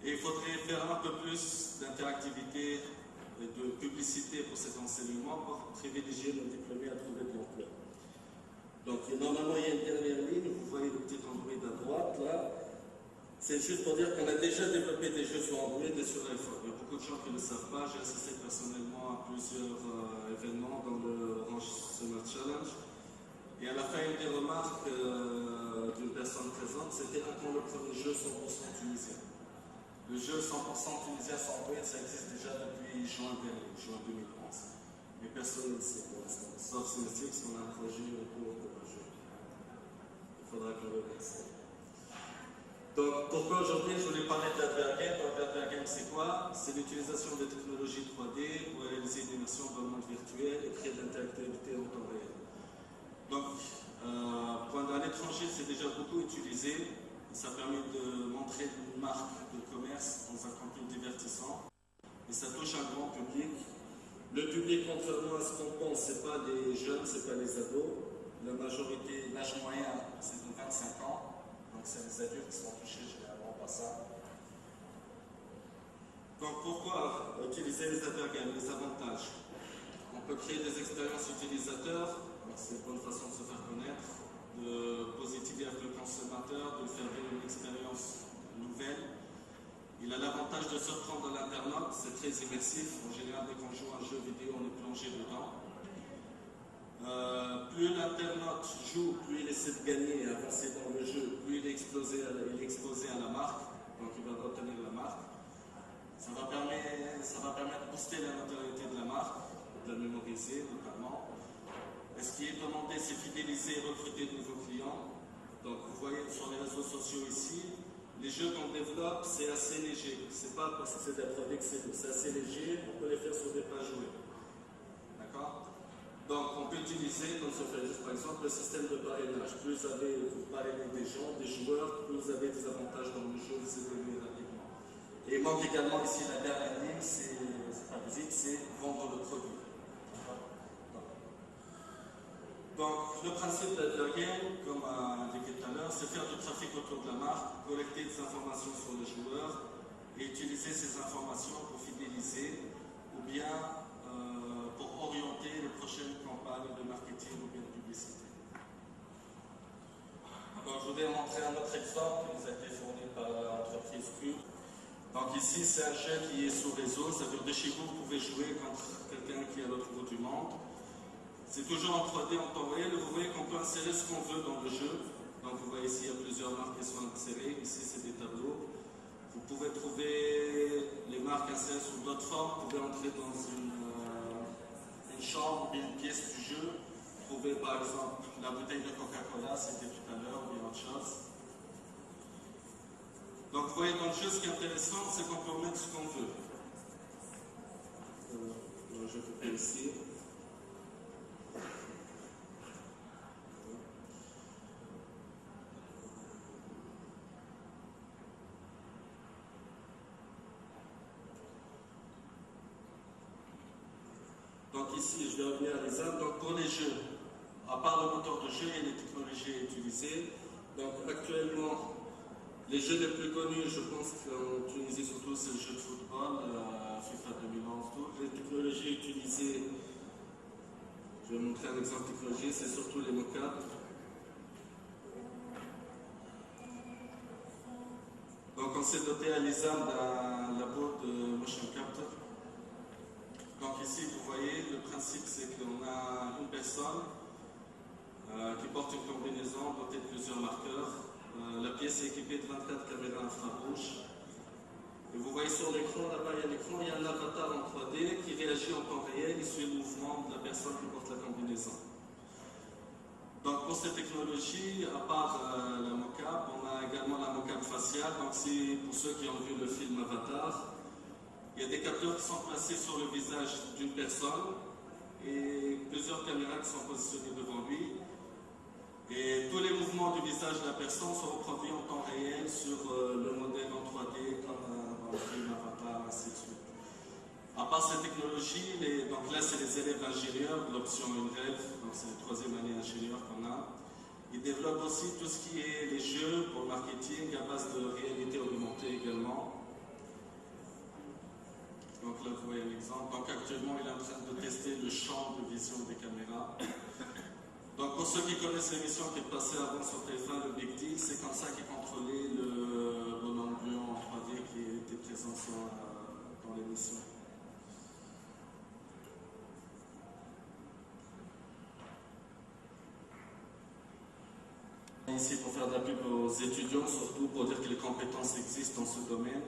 Et il faudrait faire un peu plus d'interactivité et de publicité pour cet enseignement pour privilégier nos diplômés à trouver de l'emploi. Donc normalement il y a une dernière ligne, vous voyez le petit Android à droite là. C'est juste pour dire qu'on a déjà développé des jeux sur Android et sur iPhone. Il y a beaucoup de gens qui ne le savent pas. J'ai assisté personnellement à plusieurs événements dans le Orange Summer Challenge. Et à la fin, une des remarques d'une personne présente, c'était quand le premier jeu 100% tunisien. Le jeu 100% tunisien sur Android, ça existe déjà depuis juin dernier, juin 2011. Mais personne ne le sait pour l'instant. Sauf Synestix, on a un projet au cours de le jeu. Il faudra qu'on le laisse. Donc, pourquoi aujourd'hui je voulais parler de l'Hardware Game? L'Hardware Game, c'est quoi? C'est l'utilisation des technologies 3D pour réaliser une immersion dans le monde virtuel et créer de l'interactivité en temps réel. Donc, à l'étranger, c'est déjà beaucoup utilisé. Ça permet de montrer une marque de commerce dans un contenu divertissant. Et ça touche un grand public. Le public, contrairement à ce qu'on pense, ce n'est pas les jeunes, ce n'est pas les ados. La majorité, l'âge moyen, c'est de 25 ans. Donc c'est les adultes qui sont touchés généralement par ça. Donc pourquoi utiliser les Hardware Games? Les avantages. On peut créer des expériences utilisateurs, c'est une bonne façon de se faire connaître. de positiver avec le consommateur, de faire vivre une expérience nouvelle. Il a l'avantage de se prendre à l'internaute, c'est très immersif. En général, dès qu'on joue à un jeu vidéo, on est plongé dedans. Plus l'internaute joue, plus il essaie de gagner et avancer dans le jeu, plus il est exposé à la marque, donc il va obtenir la marque. Ça va permettre de booster la notoriété de la marque, de la mémoriser notamment. Et ce qui est demandé, c'est fidéliser et recruter de nouveaux clients. Donc vous voyez sur les réseaux sociaux ici, les jeux qu'on développe, c'est assez léger. C'est pas parce que c'est des produits que c'est assez léger, on peut les faire sur des pages web. D'accord? Donc on peut utiliser, comme se fait juste par exemple, le système de parrainage. Plus vous parrainez des gens, des joueurs, plus vous avez des avantages dans le jeu, vous évoluez rapidement. Et il manque également ici la dernière ligne, c'est pas visite, c'est vendre le produit. Donc, le principe de game, comme indiqué tout à l'heure, c'est faire du trafic autour de la marque, collecter des informations sur les joueurs et utiliser ces informations pour fidéliser ou bien pour orienter les prochaines campagnes de marketing ou bien de publicité. Donc, je voudrais montrer un autre exemple qui nous a été fourni par l'entreprise Cube. Donc ici, c'est un jeu qui est sous réseau, ça veut dire de chez vous, vous pouvez jouer contre quelqu'un qui est à l'autre bout du monde. C'est toujours en 3D en temps réel, vous voyez qu'on peut insérer ce qu'on veut dans le jeu. Donc vous voyez ici, il y a plusieurs marques qui sont insérées, ici c'est des tableaux. Vous pouvez trouver les marques insérées sous d'autres formes, vous pouvez entrer dans une chambre, une pièce du jeu, trouver par exemple la bouteille de Coca-Cola, c'était tout à l'heure, ou bien autre chose. Donc vous voyez dans le jeu, ce qui est intéressant, c'est qu'on peut mettre ce qu'on veut. Je vais ici. Donc ici, je vais revenir à l'exemple. Donc pour les jeux, à part le moteur de jeu, il y a les technologies utilisées. Donc actuellement, les jeux les plus connus, je pense qu'en Tunisie surtout, c'est le jeu de football, FIFA 2011, toutes les technologies utilisées. Je vais montrer un exemple de technologie, c'est surtout les mocap. Donc on s'est doté à l'ISAM d'un labo de motion capture. Donc ici, vous voyez, le principe c'est qu'on a une personne qui porte une combinaison dotée de plusieurs marqueurs. La pièce est équipée de 24 caméras infrarouges. Et vous voyez sur l'écran, là-bas il y a l'écran, il y a un avatar en 3D qui réagit en temps réel, il suit le mouvement de la personne qui porte la combinaison. Donc pour cette technologie, à part la mocap, on a également la mocap faciale. Donc c'est pour ceux qui ont vu le film Avatar. Il y a des capteurs qui sont placés sur le visage d'une personne et plusieurs caméras qui sont positionnées devant lui. Et tous les mouvements du visage de la personne sont reproduits en temps réel sur le modèle en 3D comme dans le film Avatar, ainsi de suite. À part cette technologie, donc là c'est les élèves ingénieurs de l'option UNREV, donc c'est la troisième année ingénieur qu'on a. Ils développent aussi tout ce qui est les jeux pour le marketing à base de réalité augmentée également. Donc là vous voyez un exemple. Donc actuellement il est en train de tester le champ de vision des caméras. Donc pour ceux qui connaissent l'émission qui est passée avant sur TF1, le Big Deal, c'est comme ça qu'ils contrôlaient le bonhomme blanc en 3D qui était présent dans l'émission. Ici pour faire de la pub aux étudiants, surtout pour dire que les compétences existent dans ce domaine.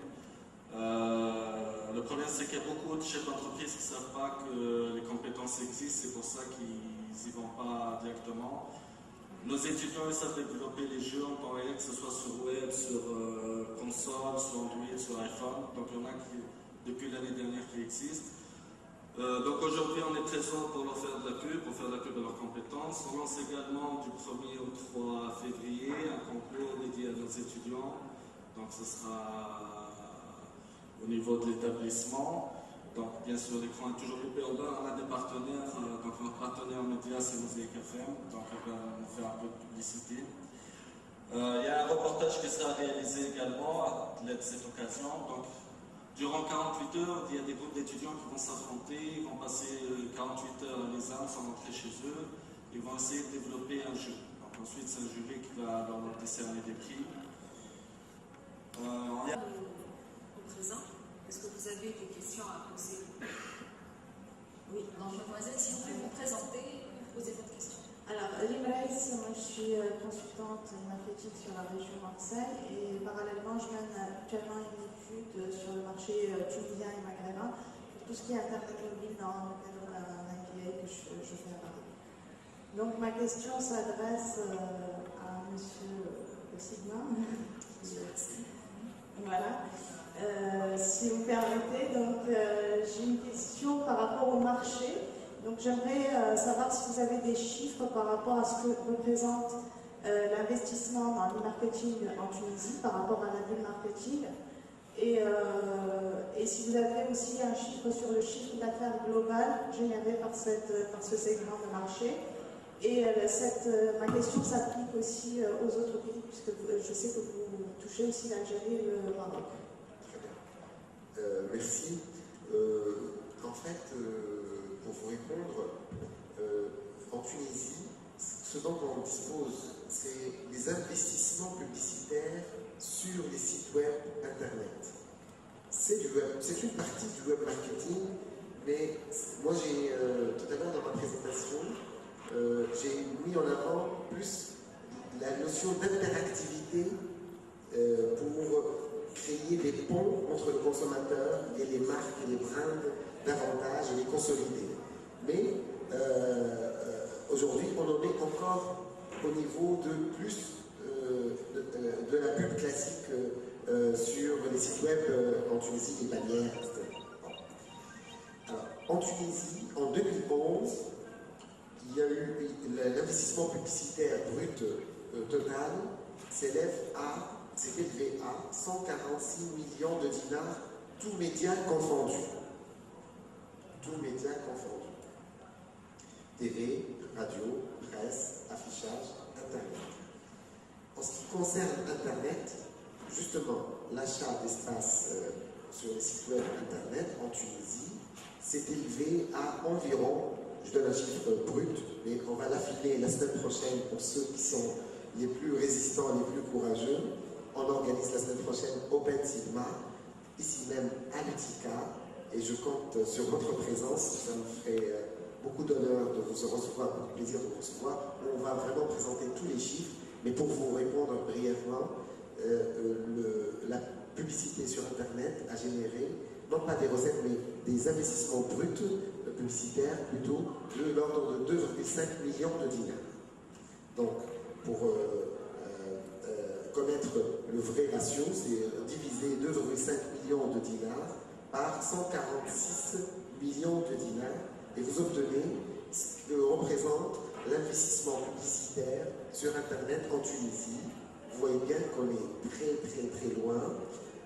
Le problème c'est qu'il y a beaucoup de chefs d'entreprise qui ne savent pas que les compétences existent, c'est pour ça qu'ils n'y vont pas directement. Nos étudiants ils savent développer les jeux en temps réel, que ce soit sur web, sur console, sur Android, sur iPhone. Donc il y en a qui, depuis l'année dernière qui existent. Donc aujourd'hui on est très heureux pour leur faire de la pub, pour faire de la pub de leurs compétences. On lance également du 1er au 3 février un concours dédié à nos étudiants. Donc ce sera au niveau de l'établissement. Donc bien sûr l'écran est toujours coupé en bas. On a des partenaires, donc notre partenaire média c'est Mosaic FM, donc on va nous faire un peu de publicité. Il y a un reportage qui sera réalisé également à l'aide de cette occasion. Donc, durant 48 heures, il y a des groupes d'étudiants qui vont s'affronter, ils vont passer 48 heures à l'ESAM sans rentrer chez eux, ils vont essayer de développer un jeu. Donc Ensuite, c'est un jury qui va leur décerner des prix. Au présent, est-ce que vous avez des questions à poser? Oui, donc mademoiselle, si vous pouvez vous présenter, poser votre question. Alors, Lim Raïs, moi je suis consultante marketing sur la région Marseille et parallèlement je mène actuellement une étude sur le marché tunisien et maghrébin pour tout ce qui est Internet mobile dans le cadre d'un MBA que je fais à Paris. Donc ma question s'adresse à Monsieur Sigma. Voilà. Si vous permettez, donc j'ai une question par rapport au marché. Donc j'aimerais savoir si vous avez des chiffres par rapport à ce que représente l'investissement dans le marketing en Tunisie par rapport à la bulle marketing et si vous avez aussi un chiffre sur le chiffre d'affaires global généré par ce segment de marché. Et ma question s'applique aussi aux autres pays puisque je sais que vous touchez aussi l'Algérie et le Maroc. Très bien. Merci. En fait, pour vous répondre, en Tunisie, ce dont on dispose, c'est les investissements publicitaires sur les sites web Internet. C'est du web, c'est une partie du web marketing, mais moi j'ai, tout à l'heure dans ma présentation, j'ai mis en avant plus la notion d'interactivité pour créer des ponts entre le consommateur et les marques et les brands davantage et les consolider. Mais aujourd'hui, on en est encore au niveau de plus de la pub classique sur les sites web en Tunisie, les bannières, etc. Alors, en Tunisie, en 2011, il y a eu l'investissement publicitaire brut total s'est élevé à 146 millions de dinars, tous médias confondus. Tous médias confondus. TV, radio, presse, affichage, Internet. En ce qui concerne Internet, justement, l'achat d'espace sur les sites web Internet en Tunisie s'est élevé à environ, je donne un chiffre brut, mais on va l'affiner la semaine prochaine pour ceux qui sont les plus résistants, les plus courageux. On organise la semaine prochaine Open Sigma, ici même à l'UTICA, et je compte sur votre présence. Ça me ferait beaucoup d'honneur de vous recevoir, beaucoup de plaisir de vous recevoir. On va vraiment présenter tous les chiffres, mais pour vous répondre brièvement, la publicité sur Internet a généré, non pas des recettes, mais des investissements bruts publicitaires, plutôt de l'ordre de 2,5 millions de dinars. Donc, pour connaître le vrai ratio, c'est diviser 2,5 millions de dinars par 146 millions de dinars et vous obtenez ce que représente l'investissement publicitaire sur Internet en Tunisie. Vous voyez bien qu'on est très loin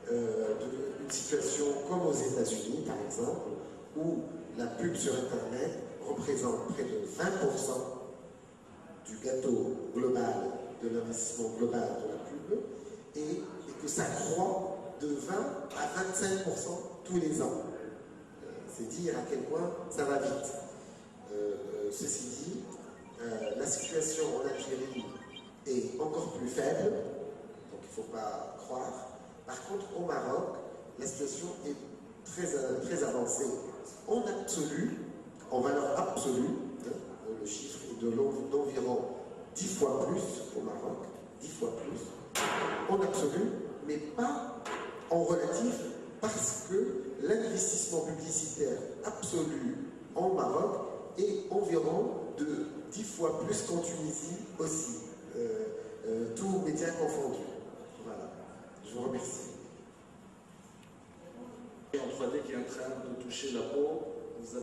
d'une situation comme aux États-Unis, par exemple, où la pub sur Internet représente près de 20% du gâteau global, de l'investissement global de la pub, et que ça croît de 20 à 25% tous les ans. C'est dire à quel point ça va vite. Ceci dit, la situation en Algérie est encore plus faible, donc il ne faut pas croire. Par contre, au Maroc, la situation est très avancée. En absolu, en valeur absolue, le chiffre est d'environ 10 fois plus au Maroc, 10 fois plus, en absolu, mais pas en relatif, parce que l'investissement publicitaire absolu en Maroc est environ de 10 fois plus qu'en Tunisie aussi, tous médias confondus. Voilà, je vous remercie. Et en 3D qui est en train de toucher la peau, vous avez